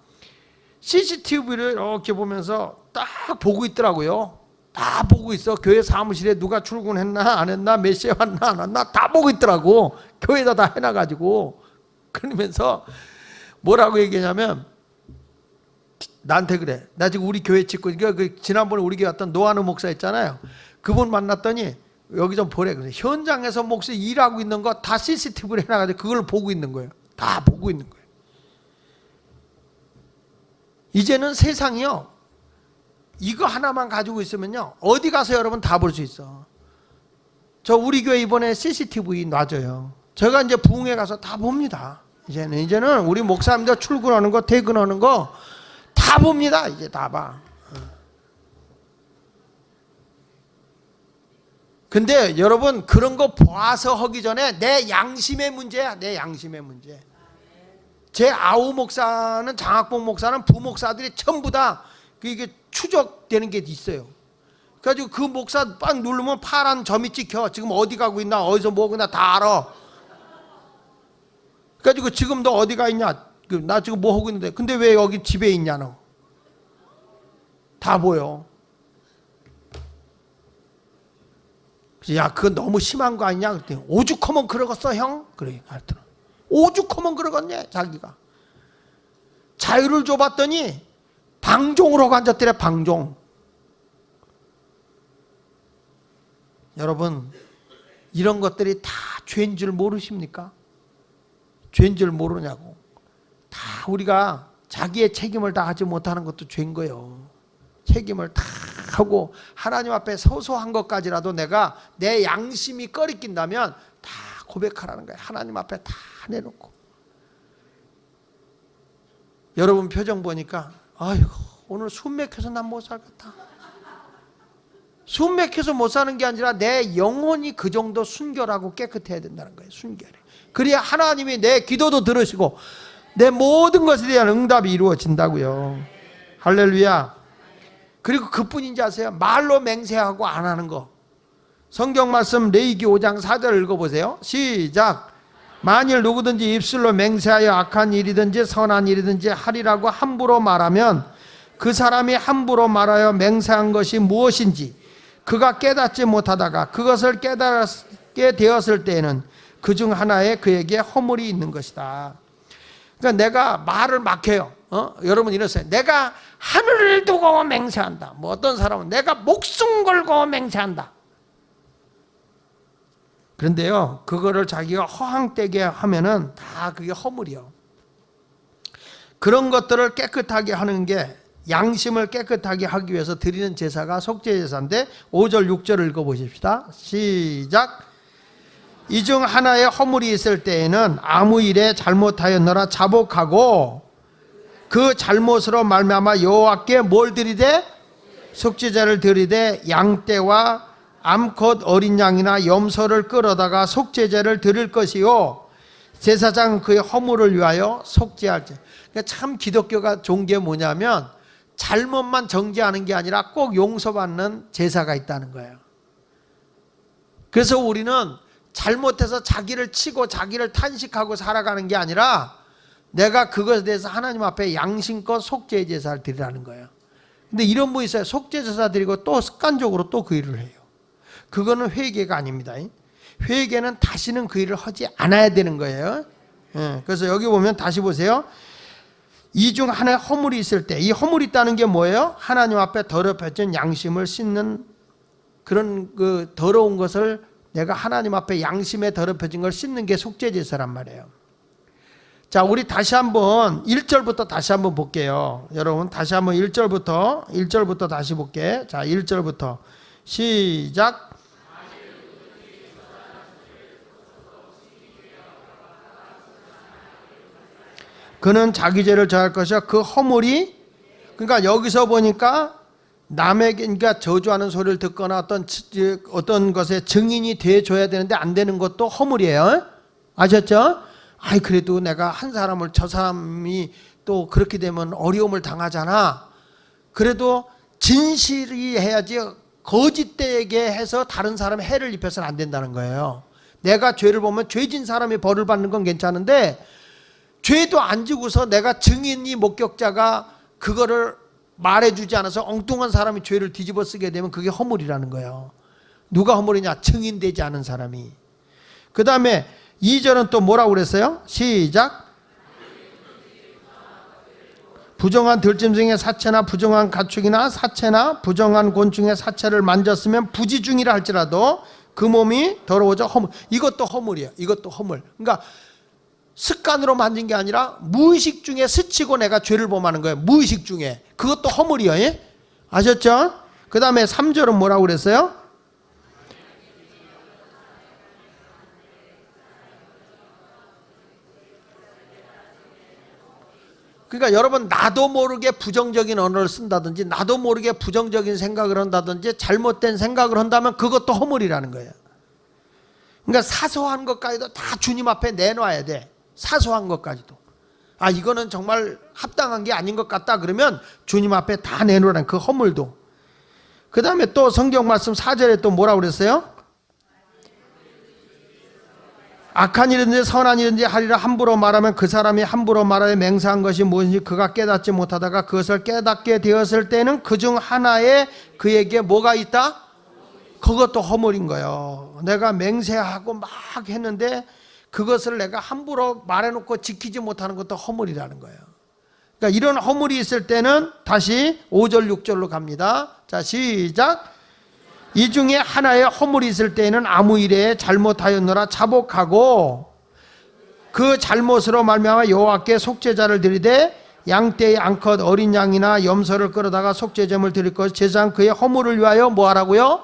CCTV를 이렇게 보면서 딱 보고 있더라고요. 다 보고 있어. 교회 사무실에 누가 출근했나 안 했나, 몇 시에 왔나 안 왔나 다 보고 있더라고. 교회에다 다 해놔가지고. 그러면서 뭐라고 얘기하냐면 나한테 그래. 나 지금 우리 교회 찍고, 그러니까 지난번에 우리 교회 왔던 노한우 목사 있잖아요. 그분 만났더니 여기 좀 보래. 그래서 현장에서 목사 일하고 있는 거 다 CCTV를 해놔가지고 그걸 보고 있는 거예요. 다 보고 있는 거예요. 이제는 세상이요, 이거 하나만 가지고 있으면요 어디 가서 여러분 다 볼 수 있어. 저 우리 교회 이번에 CCTV 놔줘요. 제가 이제 부흥회 가서 다 봅니다. 이제는 우리 목사님들 출근하는 거, 퇴근하는 거 다 봅니다. 이제 다 봐. 근데 여러분 그런 거 봐서 하기 전에 내 양심의 문제야. 내 양심의 문제. 제 아우 목사는, 장학봉 목사는, 부목사들이 전부 다 이게 추적되는 게 있어요. 그래가지고 그 목사 빡 누르면 파란 점이 찍혀. 지금 어디 가고 있나, 어디서 뭐고 나 다 알아. 그래가지고 지금 너 어디 가 있냐, 나 지금 뭐 하고 있는데, 근데 왜 여기 집에 있냐 너. 다 보여. 야, 그건 너무 심한 거 아니냐 그랬더니 오죽하면 그러겠어 형? 그래. 하여튼 오죽하면 그러겠냐 자기가. 자유를 줘봤더니 방종으로 앉았더래. 방종. 여러분 이런 것들이 다 죄인 줄 모르십니까? 죄인 줄 모르냐고. 다 우리가 자기의 책임을 다 하지 못하는 것도 죄인 거예요. 책임을 다 하고 하나님 앞에 소소한 것까지라도 내가 내 양심이 꺼리낀다면 다 고백하라는 거예요. 하나님 앞에 다 내놓고. 여러분 표정 보니까 아이고 오늘 숨 막혀서 난 못 살겠다. 숨 막혀서 못 사는 게 아니라 내 영혼이 그 정도 순결하고 깨끗해야 된다는 거예요. 순결해. 그래야 하나님이 내 기도도 들으시고 내 모든 것에 대한 응답이 이루어진다고요. 할렐루야. 그리고 그뿐인지 아세요? 말로 맹세하고 안 하는 거. 성경 말씀 레위기 5장 4절 읽어보세요. 시작. 만일 누구든지 입술로 맹세하여 악한 일이든지 선한 일이든지 하리라고 함부로 말하면 그 사람이 함부로 말하여 맹세한 것이 무엇인지 그가 깨닫지 못하다가 그것을 깨닫게 되었을 때에는 그중 하나에 그에게 허물이 있는 것이다. 그러니까 내가 말을 막 해요. 여러분 이러세요. 내가 하늘을 두고 맹세한다. 뭐 어떤 사람은 내가 목숨 걸고 맹세한다. 그런데요, 그거를 자기가 허황되게 하면은 다 그게 허물이요. 그런 것들을 깨끗하게 하는 게 양심을 깨끗하게 하기 위해서 드리는 제사가 속죄제사인데 5절 6절을 읽어보십시다. 시작. 이 중 하나의 허물이 있을 때에는 아무 일에 잘못하였노라 자복하고 그 잘못으로 말미암아 여호와께 뭘 드리되? 속죄제를 드리되 양떼와 암컷 어린 양이나 염소를 끌어다가 속죄제를 드릴 것이요 제사장은 그의 허물을 위하여 속죄할지. 그러니까 참 기독교가 좋은 게 뭐냐면 잘못만 정죄하는 게 아니라 꼭 용서받는 제사가 있다는 거예요. 그래서 우리는 잘못해서 자기를 치고 자기를 탄식하고 살아가는 게 아니라 내가 그것에 대해서 하나님 앞에 양심껏 속죄 제사를 드리라는 거예요. 근데 이런 분이 있어요. 속죄 제사 드리고 또 습관적으로 또 그 일을 해요. 그거는 회개가 아닙니다. 회개는 다시는 그 일을 하지 않아야 되는 거예요. 그래서 여기 보면 다시 보세요. 이 중 하나의 허물이 있을 때, 이 허물이 있다는 게 뭐예요? 하나님 앞에 더럽혀진 양심을 씻는 그런 그 더러운 것을 내가 하나님 앞에 양심에 더럽혀진 걸 씻는 게 속죄제사란 말이에요. 자, 우리 다시 한번 1절부터 다시 한번 볼게요. 여러분 다시 한번 1절부터 다시 볼게. 자, 1절부터 시작. 그는 자기 죄를 저할 것이야. 그 허물이, 그러니까 여기서 보니까 남에게, 그러니까 저주하는 소리를 듣거나 어떤 것에 증인이 돼줘야 되는데 안 되는 것도 허물이에요. 아셨죠? 아이, 그래도 내가 한 사람을, 저 사람이 또 그렇게 되면 어려움을 당하잖아. 그래도 진실이 해야지 거짓되게 해서 다른 사람에 해를 입혀서는 안 된다는 거예요. 내가 죄를 보면 죄진 사람이 벌을 받는 건 괜찮은데 죄도 안 지고서 내가 증인이 목격자가 그거를 말해주지 않아서 엉뚱한 사람이 죄를 뒤집어 쓰게 되면 그게 허물이라는 거예요. 누가 허물이냐? 증인되지 않은 사람이. 그 다음에 2절은 또 뭐라고 그랬어요? 시작. 부정한 들짐승의 사체나 부정한 가축이나 사체나 부정한 곤충의 사체를 만졌으면 부지중이라 할지라도 그 몸이 더러워져 허물. 이것도 허물이에요. 이것도 허물. 그러니까 습관으로 만진 게 아니라 무의식 중에 스치고 내가 죄를 범하는 거예요. 무의식 중에. 그것도 허물이에요. 예? 아셨죠? 그 다음에 3절은 뭐라고 그랬어요? 그러니까 여러분, 나도 모르게 부정적인 언어를 쓴다든지 나도 모르게 부정적인 생각을 한다든지 잘못된 생각을 한다면 그것도 허물이라는 거예요. 그러니까 사소한 것까지도 다 주님 앞에 내놔야 돼. 사소한 것까지도. 아, 이거는 정말 합당한 게 아닌 것 같다 그러면 주님 앞에 다 내놓으라는 그 허물도. 그 다음에 또 성경 말씀 4절에 또 뭐라고 그랬어요? 악한 일이든지 선한 일이든지 하리라 함부로 말하면 그 사람이 함부로 말하여 맹세한 것이 무엇인지 그가 깨닫지 못하다가 그것을 깨닫게 되었을 때는 그중 하나에 그에게 뭐가 있다? 그것도 허물인 거예요. 내가 맹세하고 막 했는데 그것을 내가 함부로 말해놓고 지키지 못하는 것도 허물이라는 거예요. 그러니까 이런 허물이 있을 때는 다시 5절 6절로 갑니다. 자, 시작. 이 중에 하나의 허물이 있을 때에는 아무 일에 잘못하였노라 자복하고 그 잘못으로 말미암아 여호와께 속죄자를 드리되 양떼의 암컷 어린 양이나 염소를 끌어다가 속죄제물 드릴 것 제사장 그의 허물을 위하여 뭐 하라고요?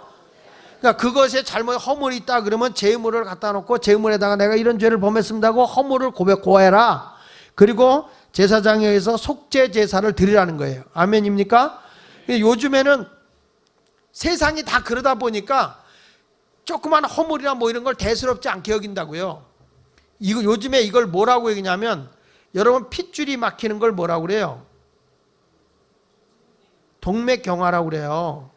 그러니까 그것에 잘못 허물이 있다 그러면 제물을 갖다 놓고 제물에다가 내가 이런 죄를 범했습니다고 허물을 고해라. 그리고 제사장에 의해서 속죄 제사를 드리라는 거예요. 아멘입니까? 요즘에는 세상이 다 그러다 보니까 조그만 허물이나 뭐 이런 걸 대수롭지 않게 여긴다고요. 이거 요즘에 이걸 뭐라고 얘기냐면 여러분 핏줄이 막히는 걸 뭐라고 그래요? 동맥경화라고 그래요.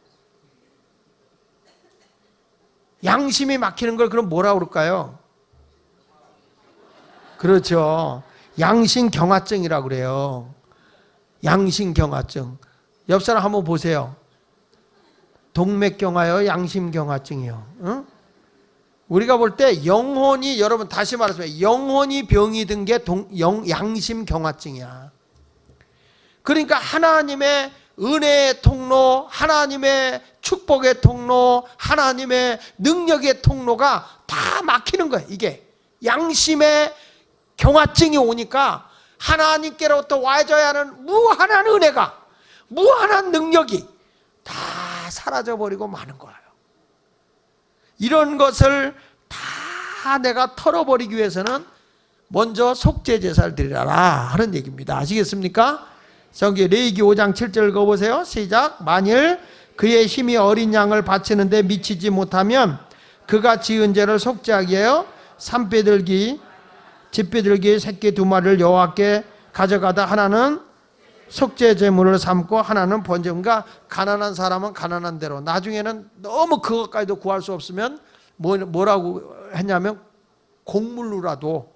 양심이 막히는 걸 그럼 뭐라고 그럴까요? 그렇죠. 양심경화증이라고 그래요. 양심경화증. 옆 사람 한번 보세요. 동맥경화요, 양심경화증이요. 응? 우리가 볼 때 영혼이, 여러분 다시 말해서 영혼이 병이 든 게 양심경화증이야. 그러니까 하나님의 은혜의 통로, 하나님의 축복의 통로, 하나님의 능력의 통로가 다 막히는 거예요. 이게 양심의 경화증이 오니까 하나님께로부터 와줘야 하는 무한한 은혜가, 무한한 능력이 다 사라져버리고 마는 거예요. 이런 것을 다 내가 털어버리기 위해서는 먼저 속죄제사를 드리라 하는 얘기입니다. 아시겠습니까? 저기 레위기 5장 7절 읽어보세요. 시작. 만일 그의 힘이 어린 양을 바치는데 미치지 못하면 그가 지은 죄를 속죄하기 위하여 산비둘기, 집비둘기 새끼 2마리를 여호와께 가져가다 하나는 속죄제물을 삼고 하나는 번제물과 가난한 사람은 가난한 대로 나중에는 너무 그것까지도 구할 수 없으면 뭐라고 했냐면 곡물로라도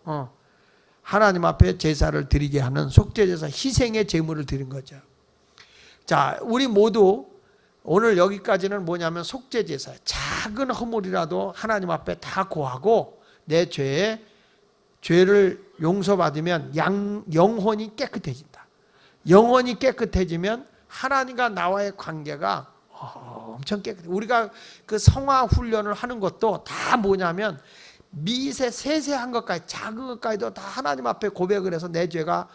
하나님 앞에 제사를 드리게 하는 속죄제사 희생의 제물을 드린 거죠. 자, 우리 모두 오늘 여기까지는 뭐냐면 속죄제사 작은 허물이라도 하나님 앞에 다 고하고 내 죄를 용서받으면 영혼이 깨끗해진다. 영혼이 깨끗해지면 하나님과 나와의 관계가 엄청 깨끗해. 우리가 그 성화 훈련을 하는 것도 다 뭐냐면 미세 세세한 것까지 작은 것까지도 다 하나님 앞에 고백을 해서 내 죄가,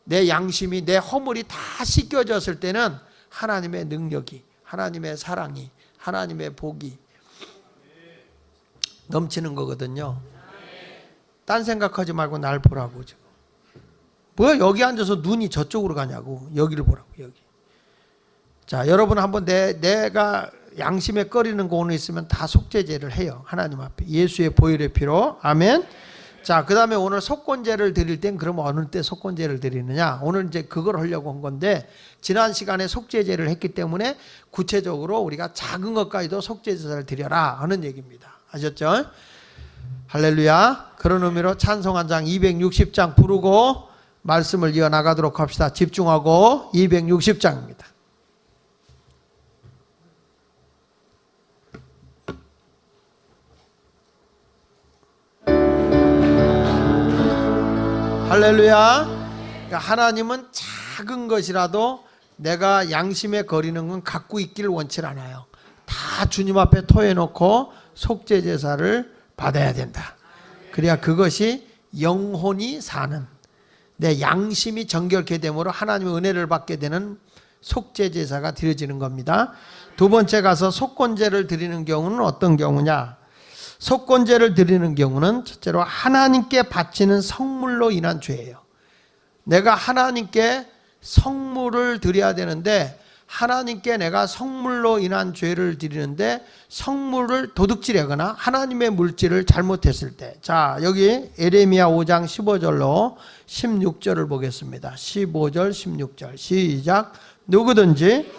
내 양심이, 내 허물이 다 씻겨졌을 때는 하나님의 능력이, 하나님의 사랑이, 하나님의 복이 넘치는 거거든요. 딴 생각하지 말고 날 보라고. 지금 뭐야 여기 앉아서 눈이 저쪽으로 가냐고. 여기를 보라고. 여기. 자, 여러분 한번 내가 양심에 꺼리는 거 오늘 있으면 다 속죄제를 해요. 하나님 앞에 예수의 보혈의 피로. 아멘. 자, 그 다음에 오늘 속건제를 드릴 땐 그럼 어느 때 속건제를 드리느냐. 오늘 이제 그걸 하려고 한 건데 지난 시간에 속죄제를 했기 때문에 구체적으로 우리가 작은 것까지도 속죄제사를 드려라 하는 얘기입니다. 아셨죠? 할렐루야. 그런 의미로 찬송 한 장 260장 부르고 말씀을 이어나가도록 합시다. 집중하고 260장입니다. 할렐루야. 그러니까 하나님은 작은 것이라도 내가 양심에 거리는 건 갖고 있기를 원치 않아요. 다 주님 앞에 토해놓고 속죄제사를 받아야 된다. 그래야 그것이 영혼이 사는, 내 양심이 정결케 되므로 하나님의 은혜를 받게 되는 속죄제사가 드려지는 겁니다. 두 번째 가서 속건제를 드리는 경우는 어떤 경우냐. 속건제를 드리는 경우는 첫째로 하나님께 바치는 성물로 인한 죄예요. 내가 하나님께 성물을 드려야 되는데 하나님께 내가 성물로 인한 죄를 드리는데 성물을 도둑질하거나 하나님의 물질을 잘못했을 때. 자, 여기 에레미야 5장 15절로 16절을 보겠습니다. 15절 16절 시작. 누구든지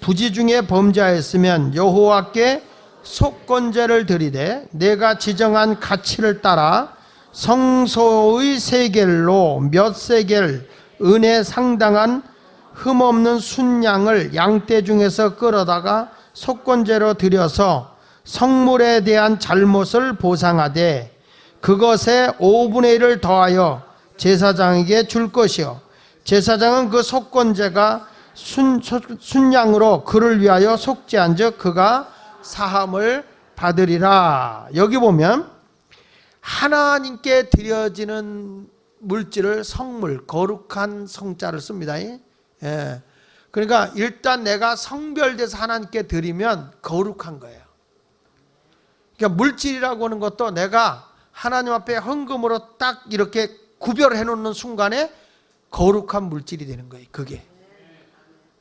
부지 중에 범죄하였으면 여호와께 속건제를 드리되 내가 지정한 가치를 따라 성소의 세겔로 몇 세겔 은에 상당한 흠없는 순양을 양떼 중에서 끌어다가 속건제로 드려서 성물에 대한 잘못을 보상하되 그것에 5분의 1을 더하여 제사장에게 줄 것이요 제사장은 그 속건제가 순양으로 그를 위하여 속죄한 즉 그가 사함을 받으리라. 여기 보면 하나님께 드려지는 물질을 성물, 거룩한 성자를 씁니다. 예. 그러니까 일단 내가 성별돼서 하나님께 드리면 거룩한 거예요. 그러니까 물질이라고 하는 것도 내가 하나님 앞에 헌금으로 딱 이렇게 구별해 놓는 순간에 거룩한 물질이 되는 거예요. 그게.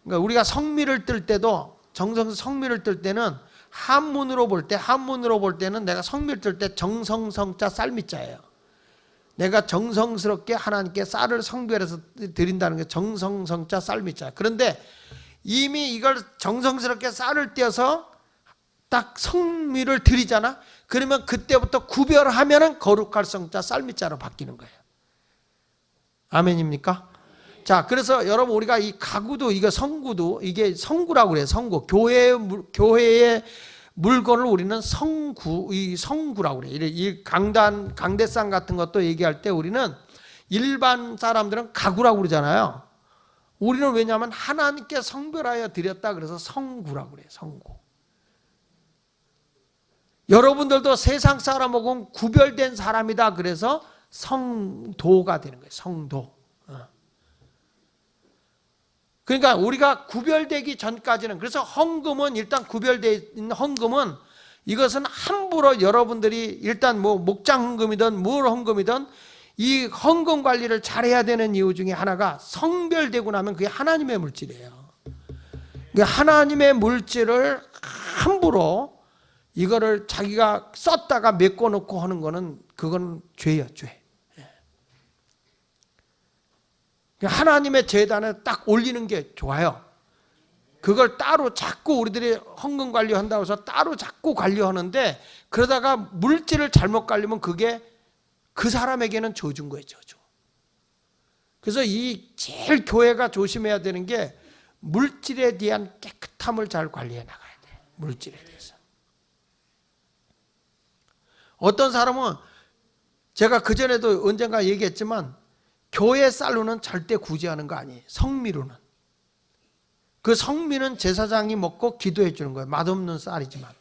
그러니까 우리가 성미를 뜰 때도 성미를 뜰 때는 한문으로 볼 때는 내가 성미를 뜰 때 정성성자 쌀미자예요. 내가 정성스럽게 하나님께 쌀을 성별해서 드린다는 게 정성성자 쌀미자. 그런데 이미 이걸 정성스럽게 쌀을 떼어서 딱 성미를 드리잖아. 그러면 그때부터 구별하면은 거룩할 성자 쌀미자로 바뀌는 거예요. 아멘입니까? 자, 그래서 여러분 우리가 이 가구도 이거 성구도 이게 성구라고 그래요. 성구. 교회의 물건을 우리는 성구라고 그래요. 이 강대상 같은 것도 얘기할 때 우리는 일반 사람들은 가구라고 그러잖아요. 우리는 왜냐하면 하나님께 성별하여 드렸다 그래서 성구라고 그래요. 성구. 여러분들도 세상 사람하고는 구별된 사람이다 그래서 성도가 되는 거예요. 성도. 그러니까 우리가 구별되기 전까지는, 그래서 헌금은 일단 구별되어 있는 헌금은 이것은 함부로 여러분들이 일단 뭐 목장 헌금이든 뭘 헌금이든 이 헌금 관리를 잘해야 되는 이유 중에 하나가 성별되고 나면 그게 하나님의 물질이에요. 그러니까 하나님의 물질을 함부로 이거를 자기가 썼다가 메꿔놓고 하는 거는 그건 죄예요, 죄. 하나님의 제단에 딱 올리는 게 좋아요. 그걸 따로 자꾸 우리들이 헌금 관리한다고 해서 따로 자꾸 관리하는데 그러다가 물질을 잘못 관리면 그게 그 사람에게는 저주인 거예요, 저주. 그래서 이 제일 교회가 조심해야 되는 게 물질에 대한 깨끗함을 잘 관리해 나가야 돼. 물질에 대해서. 어떤 사람은 제가 그전에도 언젠가 얘기했지만 교회 쌀로는 절대 구제하는 거 아니에요. 성미로는. 그 성미는 제사장이 먹고 기도해 주는 거예요. 맛없는 쌀이지만.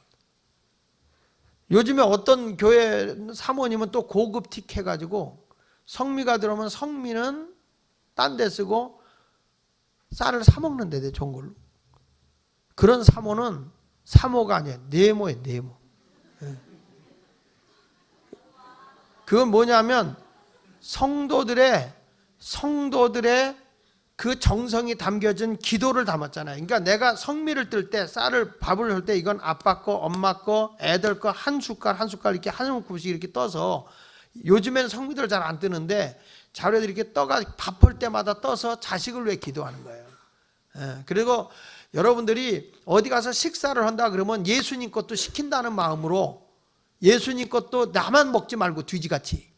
요즘에 어떤 교회 사모님은 또 고급 틱 해가지고 성미가 들어오면 성미는 딴 데 쓰고 쌀을 사 먹는 데 돼, 좋은 걸로. 그런 사모는 사모가 아니에요. 네모예요, 네모. 그건 뭐냐면 성도들의 그 정성이 담겨진 기도를 담았잖아요. 그러니까 내가 성미를 뜰 때 쌀을 밥을 할 때 이건 아빠 거, 엄마 거, 애들 거 한 숟갈 이렇게 한 움큼씩 이렇게 떠서, 요즘에는 성미들 잘 안 뜨는데 자료들이 이렇게 떠가 밥할 때마다 떠서 자식을 위해 기도하는 거예요. 그리고 여러분들이 어디 가서 식사를 한다 그러면 예수님 것도 시킨다는 마음으로, 예수님 것도 나만 먹지 말고 뒤지같이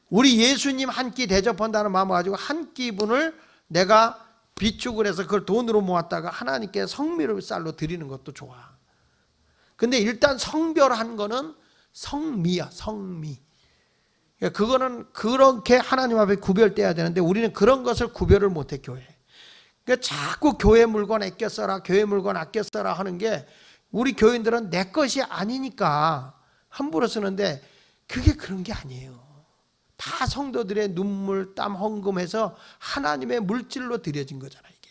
우리 예수님 한 끼 대접한다는 마음을 가지고 한 끼분을 내가 비축을 해서 그걸 돈으로 모았다가 하나님께 성미를 쌀로 드리는 것도 좋아. 근데 일단 성별한 거는 성미야, 성미. 그러니까 그거는 그렇게 하나님 앞에 구별돼야 되는데 우리는 그런 것을 구별을 못해, 교회. 그러니까 자꾸 교회 물건 아껴 써라, 교회 물건 아껴 써라 하는 게, 우리 교인들은 내 것이 아니니까 함부로 쓰는데 그게 그런 게 아니에요. 다 성도들의 눈물, 땀, 헌금해서 하나님의 물질로 드려진 거잖아요, 이게.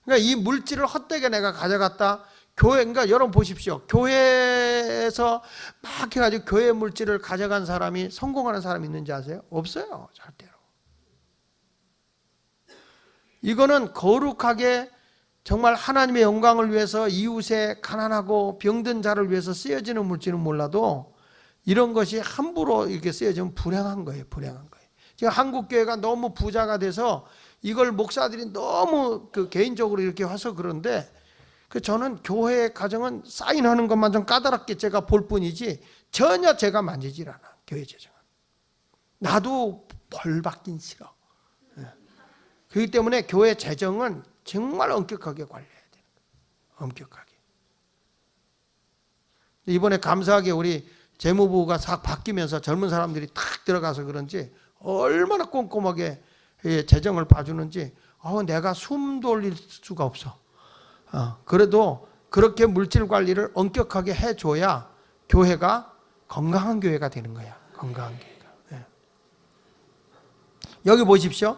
그러니까 이 물질을 헛되게 내가 가져갔다. 그러니까 여러분 보십시오. 교회에서 막 해가지고 교회 물질을 가져간 사람이 성공하는 사람이 있는지 아세요? 없어요, 절대로. 이거는 거룩하게 정말 하나님의 영광을 위해서 이웃의 가난하고 병든 자를 위해서 쓰여지는 물질은 몰라도 이런 것이 함부로 이렇게 쓰여지면 불행한 거예요, 불행한 거예요. 지금 한국 교회가 너무 부자가 돼서 이걸 목사들이 너무 개인적으로 이렇게 와서 그런데, 저는 교회 가정은 사인하는 것만 좀 까다롭게 제가 볼 뿐이지 전혀 제가 만지질 않아, 교회 재정은. 나도 벌 받긴 싫어. 그렇기 때문에 교회 재정은 정말 엄격하게 관리해야 돼요. 엄격하게. 이번에 감사하게 우리 재무부가 싹 바뀌면서 젊은 사람들이 탁 들어가서 그런지 얼마나 꼼꼼하게 재정을 봐주는지 내가 숨 돌릴 수가 없어. 그래도 그렇게 물질 관리를 엄격하게 해줘야 교회가 건강한 교회가 되는 거야. 건강한 교회가. 여기 보십시오.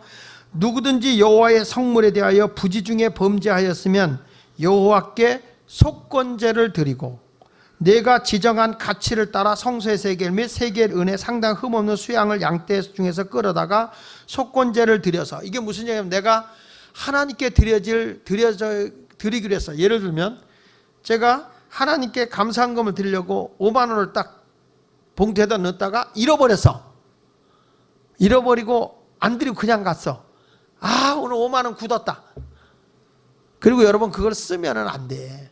누구든지 여호와의 성물에 대하여 부지 중에 범죄하였으면 여호와께 속건제를 드리고 내가 지정한 가치를 따라 성소의 세겔 및 세겔 은에 상당 흠없는 수양을 양떼 중에서 끌어다가 속건제를 드려서, 이게 무슨 얘기냐면 내가 하나님께 드리기로 했어. 예를 들면 제가 하나님께 감사한금을 드리려고 5만 원을 딱 봉투에다 넣었다가 잃어버리고 안 드리고 그냥 갔어. 아, 오늘 5만 원 굳었다. 그리고 여러분, 그걸 쓰면은 안 돼.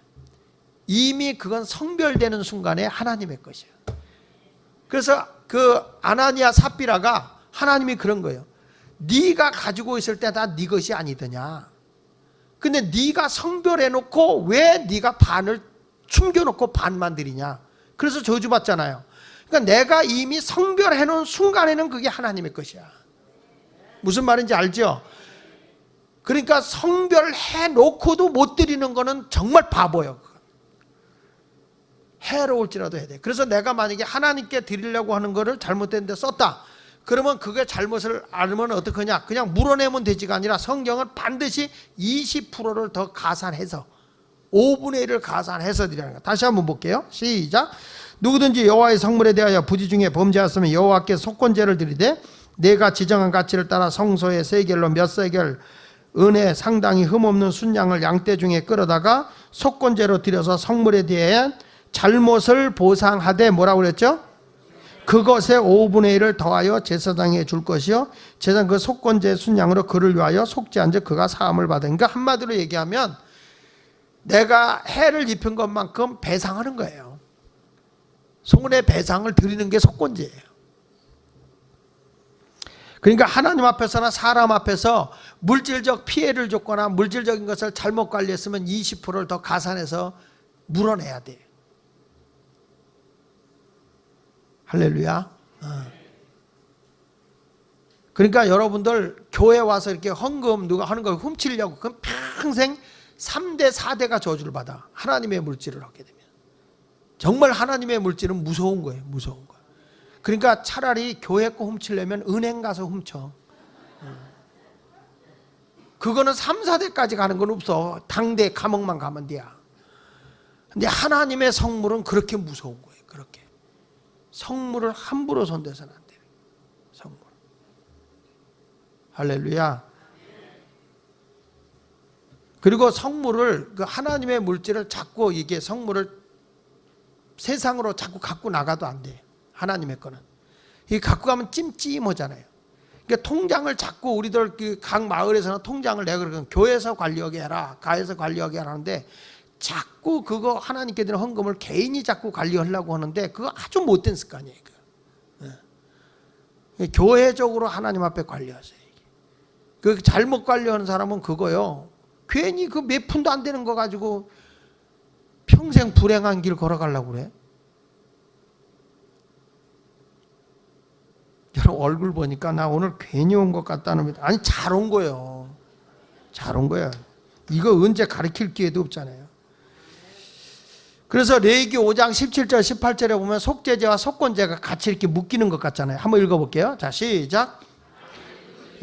이미 그건 성별되는 순간에 하나님의 것이에요. 그래서 그 아나니아 삽비라가 하나님이 그런 거예요. 네가 가지고 있을 때 다 네 것이 아니더냐. 근데 네가 성별해놓고 왜 네가 반을 숨겨놓고 반만 드리냐. 그래서 저주받잖아요. 그러니까 내가 이미 성별해놓은 순간에는 그게 하나님의 것이야. 무슨 말인지 알죠? 그러니까 성별해놓고도 못 드리는 거는 정말 바보예요. 해로울지라도 해야 돼. 그래서 내가 만약에 하나님께 드리려고 하는 거를 잘못된 데 썼다. 그러면 그게 잘못을 알면 어떡하냐. 그냥 물어내면 되지가 아니라 성경은 반드시 20%를 더 가산해서 5분의 1을 가산해서 드리라는 거예요. 다시 한번 볼게요. 시작. 누구든지 여호와의 성물에 대하여 부지 중에 범죄하였으면 여호와께 속건제를 드리되 내가 지정한 가치를 따라 성소의 세겔로 몇 세겔 은에 상당히 흠없는 순양을 양떼 중에 끌어다가 속건제로 드려서 성물에 대한 잘못을 보상하되 뭐라고 그랬죠? 그것의 5분의 1을 더하여 제사장에게 줄 것이요 제사장 그 속건제 순양으로 그를 위하여 속죄한즉 그가 사함을 받은. 그러니까 한마디로 얘기하면 내가 해를 입힌 것만큼 배상하는 거예요. 손해 배상을 드리는 게 속건제예요. 그러니까 하나님 앞에서나 사람 앞에서 물질적 피해를 줬거나 물질적인 것을 잘못 관리했으면 20%를 더 가산해서 물어내야 돼요. 할렐루야. 그러니까 여러분들 교회 와서 이렇게 헌금 누가 하는 걸 훔치려고 그럼 평생 3대 4대가 저주를 받아. 하나님의 물질을 하게 되면. 정말 하나님의 물질은 무서운 거예요. 무서운 거. 그러니까 차라리 교회 거 훔치려면 은행 가서 훔쳐. 그거는 3, 4대까지 가는 건 없어. 당대 감옥만 가면 돼야. 근데 하나님의 성물은 그렇게 무서운 거예요. 그렇게. 성물을 함부로 손대서는 안 돼요. 성물. 할렐루야. 그리고 성물을 그 하나님의 물질을 자꾸 이게 성물을 세상으로 자꾸 갖고 나가도 안 돼. 하나님의 거는. 이 갖고 가면 찜찜하잖아요. 그러니까 통장을 자꾸 우리들 각 마을에서는 통장을 내가 그러면 교회에서 관리하게 해라. 가에서 관리하게 하라는데 자꾸 그거 하나님께 드리는 헌금을 개인이 자꾸 관리하려고 하는데 그거 아주 못된 습관이에요. 교회적으로 하나님 앞에 관리하세요. 그 잘못 관리하는 사람은 그거요. 괜히 그 몇 푼도 안 되는 거 가지고 평생 불행한 길 걸어가려고 그래. 여러분 얼굴 보니까 나 오늘 괜히 온 것 같다는. 아니 잘 온 거예요. 잘 온 거야. 이거 언제 가르칠 기회도 없잖아요. 그래서 레위기 5장 17절 18절에 보면 속죄제와 속건제가 같이 이렇게 묶이는 것 같잖아요. 한번 읽어볼게요. 자 시작.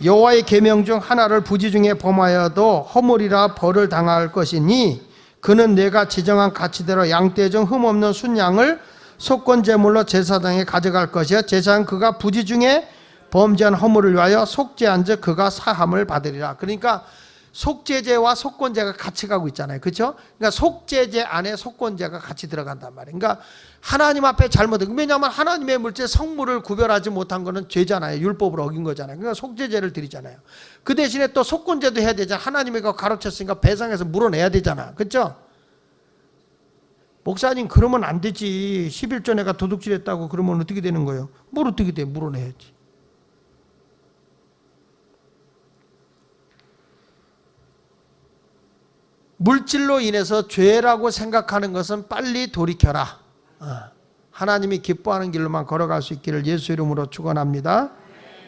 여호와의 계명 중 하나를 부지 중에 범하여도 허물이라 벌을 당할 것이니 그는 내가 지정한 가치대로 양떼 중 흠없는 순양을 속건제물로 제사장에 가져갈 것이요 제사장 그가 부지 중에 범죄한 허물을 위하여 속죄한즉 그가 사함을 받으리라. 그러니까 속죄제와 속건제가 같이 가고 있잖아요. 그렇죠? 그러니까 속죄제 안에 속건제가 같이 들어간단 말이에요. 그러니까 하나님 앞에 잘못된, 왜냐하면 하나님의 물질 성물을 구별하지 못한 거는 죄잖아요. 율법을 어긴 거잖아요. 그러니까 속죄제를 드리잖아요. 그 대신에 또 속건제도 해야 되잖아요. 하나님이 그거 가르쳤으니까 배상해서 물어내야 되잖아. 그렇죠? 목사님 그러면 안 되지. 11조 내가 도둑질했다고 그러면 어떻게 되는 거예요? 뭘 어떻게 돼? 물어내야지. 물질로 인해서 죄라고 생각하는 것은 빨리 돌이켜라. 하나님이 기뻐하는 길로만 걸어갈 수 있기를 예수 이름으로 축원합니다.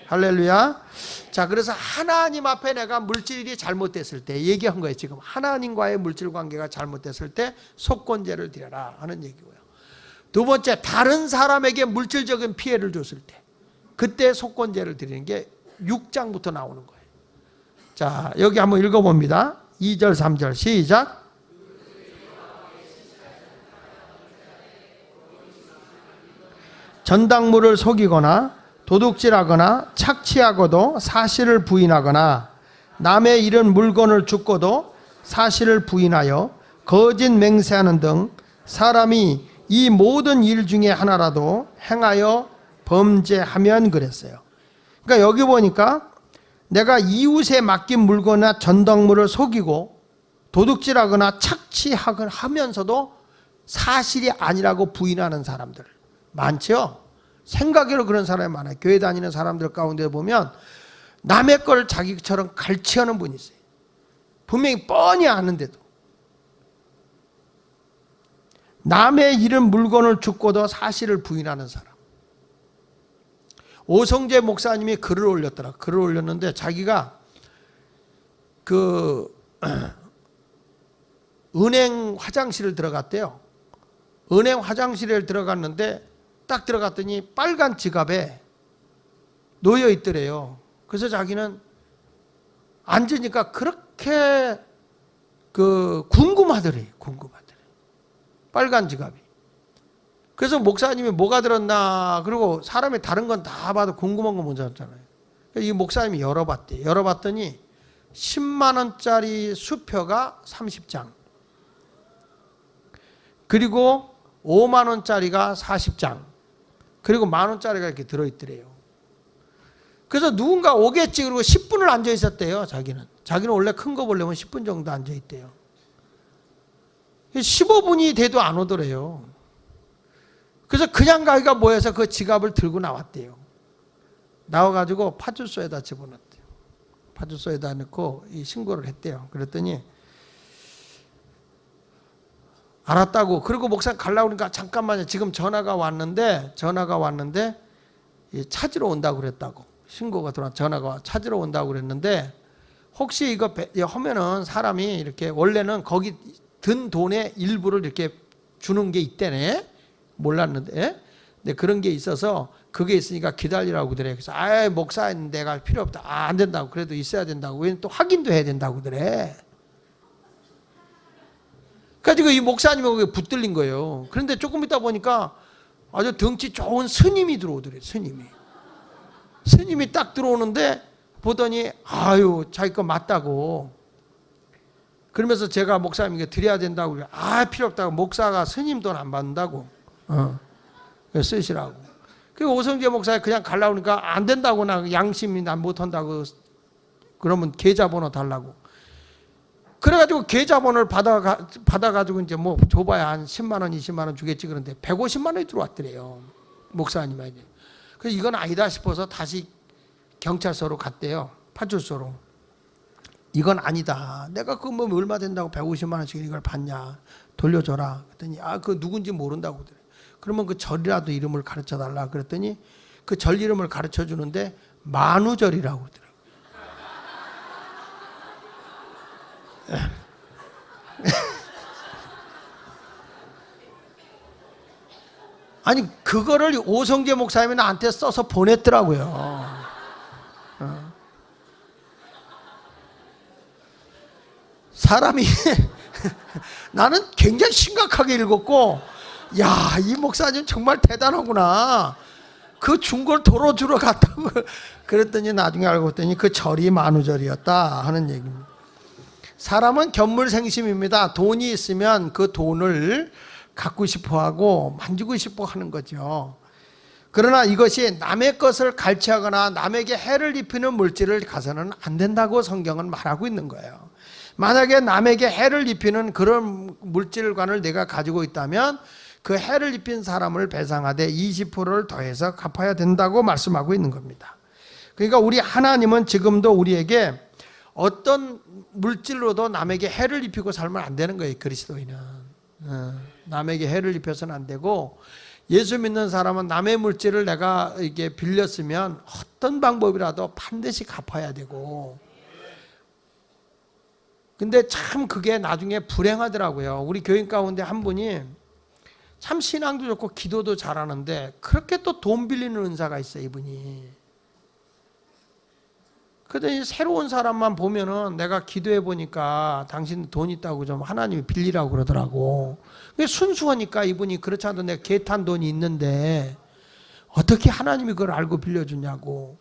할렐루야. 자, 그래서 하나님 앞에 내가 물질이 잘못됐을 때 얘기한 거예요. 지금 하나님과의 물질 관계가 잘못됐을 때 속건제를 드려라 하는 얘기고요. 두 번째, 다른 사람에게 물질적인 피해를 줬을 때 그때 속건제를 드리는 게 6장부터 나오는 거예요. 자, 여기 한번 읽어봅니다. 2절 3절 시작. 전당물을 속이거나 도둑질하거나 착취하고도 사실을 부인하거나 남의 잃은 물건을 줍고도 사실을 부인하여 거짓 맹세하는 등 사람이 이 모든 일 중에 하나라도 행하여 범죄하면 그랬어요. 그러니까 여기 보니까 내가 이웃에 맡긴 물건이나 전당물을 속이고 도둑질하거나 착취하거나 하면서도 사실이 아니라고 부인하는 사람들 많죠? 생각으로 그런 사람이 많아요. 교회 다니는 사람들 가운데 보면 남의 걸 자기처럼 갈취하는 분이 있어요. 분명히 뻔히 아는데도. 남의 잃은 물건을 줍고도 사실을 부인하는 사람. 오성재 목사님이 글을 올렸더라. 글을 올렸는데 자기가 그 은행 화장실을 들어갔대요. 은행 화장실에 들어갔는데 딱 들어갔더니 빨간 지갑에 놓여 있더래요. 그래서 자기는 앉으니까 그렇게 궁금하더래요. 빨간 지갑이. 그래서 목사님이 뭐가 들었나, 그리고 사람이 다른 건 다 봐도 궁금한 건 뭔지 알잖아요. 이 목사님이 열어봤대요. 열어봤더니 10만 원짜리 수표가 30장, 그리고 5만 원짜리가 40장, 그리고 1만 원짜리가 이렇게 들어있더래요. 그래서 누군가 오겠지, 그리고 10분을 앉아 있었대요. 자기는 원래 큰 거 보려면 10분 정도 앉아 있대요. 15분이 돼도 안 오더래요. 그래서 그냥 가기가 뭐해서 그 지갑을 들고 나왔대요. 나와가지고 파출소에다 집어넣었대요. 파출소에다 넣고 신고를 했대요. 그랬더니 알았다고. 그리고 목사 가려고 그러니까 잠깐만요. 지금 전화가 왔는데 찾으러 온다고 그랬다고. 신고가 들어와 전화가 찾으러 온다고 그랬는데 혹시 이거 하면은 사람이 이렇게 원래는 거기 든 돈의 일부를 이렇게 주는 게 있대네. 몰랐는데. 근데 그런 게 있어서 그게 있으니까 기다리라고 그래. 그래서 목사 내가 필요 없다. 안 된다고. 그래도 있어야 된다고. 왜냐면 또 확인도 해야 된다고 그래. 그래가지고 이 목사님이 거기에 붙들린 거예요. 그런데 조금 있다 보니까 아주 덩치 좋은 스님이 들어오더래. 스님이 딱 들어오는데 보더니 자기 거 맞다고. 그러면서 제가 목사님에게 드려야 된다고 그래. 필요 없다고. 목사가 스님 돈 안 받는다고. 쓰시라고. 그리고 오성재 목사가 그냥 가려고 하니까 안 된다고. 나 양심이 난 못한다고. 그러면 계좌번호 달라고. 그래가지고 계좌번호를 받아가지고 이제 뭐 줘봐야 한 10만 원, 20만 원 주겠지. 그런데 150만 원이 들어왔더래요. 목사님에게. 그래서 이건 아니다 싶어서 다시 경찰서로 갔대요. 파출소로. 이건 아니다. 내가 그 뭐 얼마 된다고 150만 원씩 이걸 받냐. 돌려줘라. 그랬더니 그 누군지 모른다고 그래. 그러면 그 절이라도 이름을 가르쳐 달라. 그랬더니 그 절 이름을 가르쳐 주는데 만우절이라고 그러더라고요. 아니 그거를 오성재 목사님이 나한테 써서 보냈더라고요. 사람이 나는 굉장히 심각하게 읽었고, 이 목사님 정말 대단하구나. 그 준 걸 도로 주러 갔다고. 그랬더니 나중에 알고 봤더니 그 절이 만우절이었다 하는 얘기입니다. 사람은 견물생심입니다. 돈이 있으면 그 돈을 갖고 싶어하고 만지고 싶어 하는 거죠. 그러나 이것이 남의 것을 갈취하거나 남에게 해를 입히는 물질을 가서는 안 된다고 성경은 말하고 있는 거예요. 만약에 남에게 해를 입히는 그런 물질관을 내가 가지고 있다면 그 해를 입힌 사람을 배상하되 20%를 더해서 갚아야 된다고 말씀하고 있는 겁니다. 그러니까 우리 하나님은 지금도 우리에게 어떤 물질로도 남에게 해를 입히고 살면 안 되는 거예요. 그리스도인은 남에게 해를 입혀서는 안 되고, 예수 믿는 사람은 남의 물질을 내가 이게 빌렸으면 어떤 방법이라도 반드시 갚아야 되고. 근데 참 그게 나중에 불행하더라고요. 우리 교인 가운데 한 분이 참 신앙도 좋고 기도도 잘하는데 그렇게 또 돈 빌리는 은사가 있어요. 이분이 그러더니 새로운 사람만 보면은 내가 기도해 보니까 당신 돈 있다고 좀 하나님이 빌리라고 그러더라고. 순수하니까 이분이 그렇지 않아도 내가 개탄 돈이 있는데 어떻게 하나님이 그걸 알고 빌려주냐고.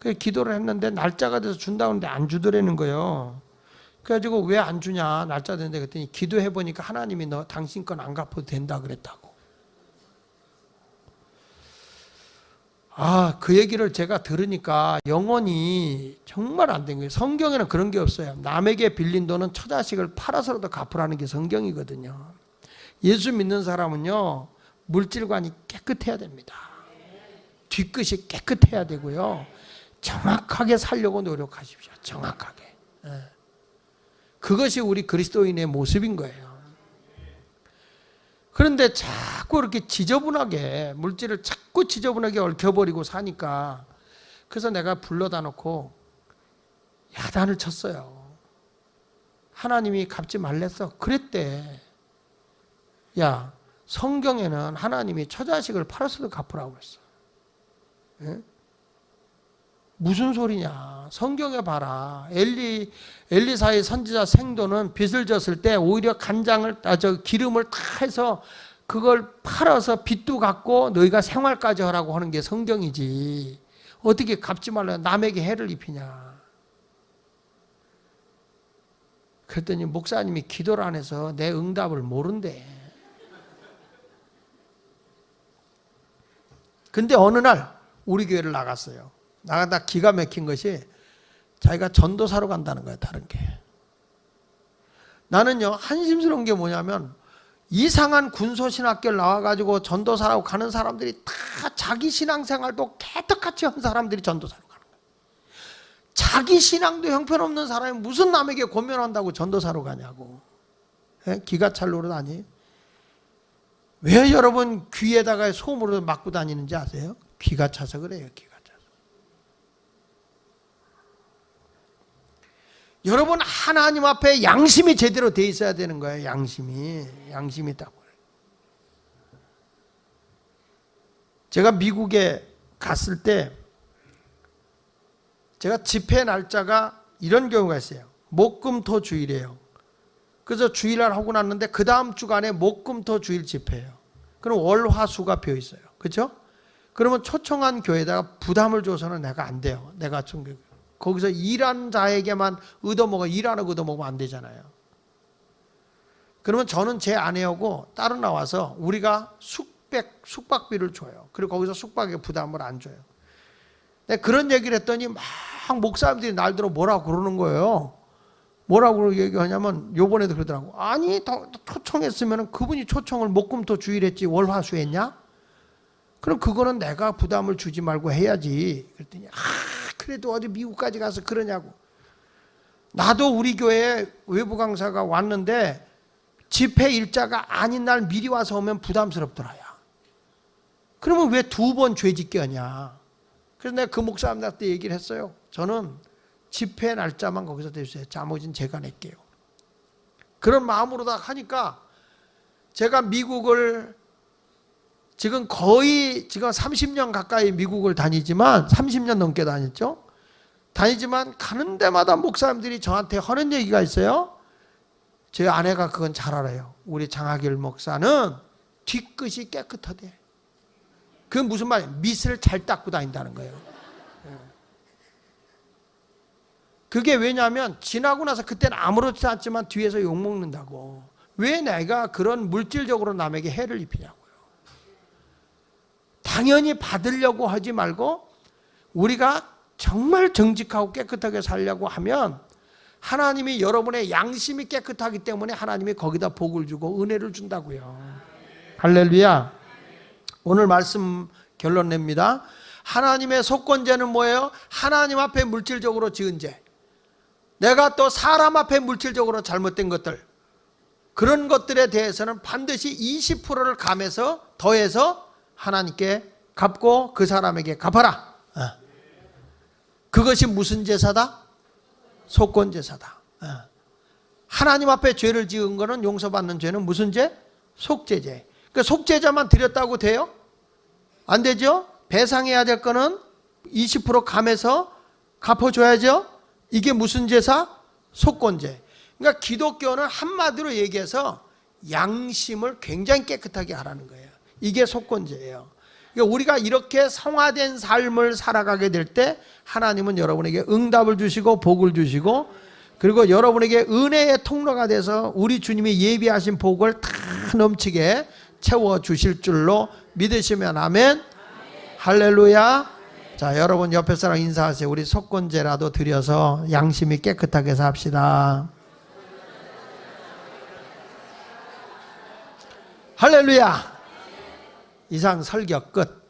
그래서 기도를 했는데 날짜가 돼서 준다고 하는데 안 주더라는 거예요. 그래가지고 왜 안 주냐, 날짜 되는데 그랬더니 기도해 보니까 하나님이 너 당신 건 안 갚아도 된다 그랬다고. 그 얘기를 제가 들으니까 영혼이 정말 안 된 거예요. 성경에는 그런 게 없어요. 남에게 빌린 돈은 처자식을 팔아서라도 갚으라는 게 성경이거든요. 예수 믿는 사람은요, 물질관이 깨끗해야 됩니다. 뒤끝이 깨끗해야 되고요. 정확하게 살려고 노력하십시오. 정확하게. 그것이 우리 그리스도인의 모습인 거예요. 그런데 자꾸 이렇게 지저분하게, 물질을 자꾸 지저분하게 얽혀버리고 사니까, 그래서 내가 불러다 놓고 야단을 쳤어요. 하나님이 갚지 말랬어. 그랬대. 야, 성경에는 하나님이 처자식을 팔아서도 갚으라고 그랬어. 예? 무슨 소리냐. 성경에 봐라. 엘리사의 선지자 생도는 빚을 졌을 때 오히려 기름을 다 해서 그걸 팔아서 빚도 갚고 너희가 생활까지 하라고 하는 게 성경이지. 어떻게 갚지 말라 남에게 해를 입히냐. 그랬더니 목사님이 기도를 안 해서 내 응답을 모른대. 근데 어느 날 우리 교회를 나갔어요. 나가다 기가 막힌 것이 자기가 전도사로 간다는 거예요. 다른 게. 나는요, 한심스러운 게 뭐냐면 이상한 군소신학교를 나와가지고 전도사라고 가는 사람들이 다 자기 신앙생활도 개떡같이 한 사람들이 전도사로 가는 거예요. 자기 신앙도 형편없는 사람이 무슨 남에게 권면한다고 전도사로 가냐고. 기가 찰 노릇하니. 왜 여러분 귀에다가 솜으로 맞고 다니는지 아세요? 귀가 차서 그래요. 귀가 차서. 여러분 하나님 앞에 양심이 제대로 돼 있어야 되는 거예요. 양심이 딱. 제가 미국에 갔을 때 제가 집회 날짜가 이런 경우가 있어요. 목금토 주일이에요. 그래서 주일날 하고 났는데 그 다음 주간에 목금토 주일 집회예요. 그럼 월화수가 비어 있어요. 그렇죠? 그러면 초청한 교회에다가 부담을 줘서는 내가 안 돼요. 내가 좀 거기서 일한 자에게만 일 안 하고 얻어먹으면 안 되잖아요. 그러면 저는 제 아내하고 따로 나와서 우리가 숙박비를 줘요. 그리고 거기서 숙박에 부담을 안 줘요. 내가 그런 얘기를 했더니 막 목사님들이 날들어 뭐라고 그러는 거예요. 뭐라고 얘기하냐면 요번에도 그러더라고. 아니 초청했으면 그분이 초청을 목금토 주일했지 월화수 했냐? 그럼 그거는 내가 부담을 주지 말고 해야지. 그랬더니 그래도 어디 미국까지 가서 그러냐고. 나도 우리 교회에 외부 강사가 왔는데 집회 일자가 아닌 날 미리 와서 오면 부담스럽더라야. 그러면 왜 2번 죄짓게 하냐. 그래서 내가 그 목사님한테 얘기를 했어요. 저는 집회 날짜만 거기서 대주세요. 나머지는 제가 낼게요. 그런 마음으로 다 하니까 제가 미국을 지금 30년 가까이 미국을 다니지만 30년 넘게 다녔죠. 다니지만 가는 데마다 목사님들이 저한테 하는 얘기가 있어요. 제 아내가 그건 잘 알아요. 우리 장하길 목사는 뒤끝이 깨끗하대. 그건 무슨 말이에요? 밑을 잘 닦고 다닌다는 거예요. 그게 왜냐하면 지나고 나서 그때는 아무렇지 않지만 뒤에서 욕먹는다고. 왜 내가 그런 물질적으로 남에게 해를 입히냐고요. 당연히 받으려고 하지 말고 우리가 정말 정직하고 깨끗하게 살려고 하면 하나님이 여러분의 양심이 깨끗하기 때문에 하나님이 거기다 복을 주고 은혜를 준다고요. 할렐루야. 오늘 말씀 결론 냅니다. 하나님의 속건죄는 뭐예요? 하나님 앞에 물질적으로 지은 죄. 내가 또 사람 앞에 물질적으로 잘못된 것들, 그런 것들에 대해서는 반드시 20%를 더해서 하나님께 갚고 그 사람에게 갚아라. 그것이 무슨 제사다? 속건제사다. 하나님 앞에 죄를 지은 거는 용서받는 죄는 무슨 죄? 속죄죄. 그러니까 속죄자만 드렸다고 돼요? 안 되죠? 배상해야 될 거는 20% 감해서 갚아줘야죠. 이게 무슨 제사? 속건제. 그러니까 기독교는 한마디로 얘기해서 양심을 굉장히 깨끗하게 하라는 거예요. 이게 속건제예요. 그러니까 우리가 이렇게 성화된 삶을 살아가게 될 때 하나님은 여러분에게 응답을 주시고 복을 주시고, 그리고 여러분에게 은혜의 통로가 돼서 우리 주님이 예비하신 복을 다 넘치게 채워주실 줄로 믿으시면 아멘. 할렐루야. 자, 여러분 옆에 사람 인사하세요. 우리 속건제라도 드려서 양심이 깨끗하게 삽시다. 할렐루야. 이상 설교 끝.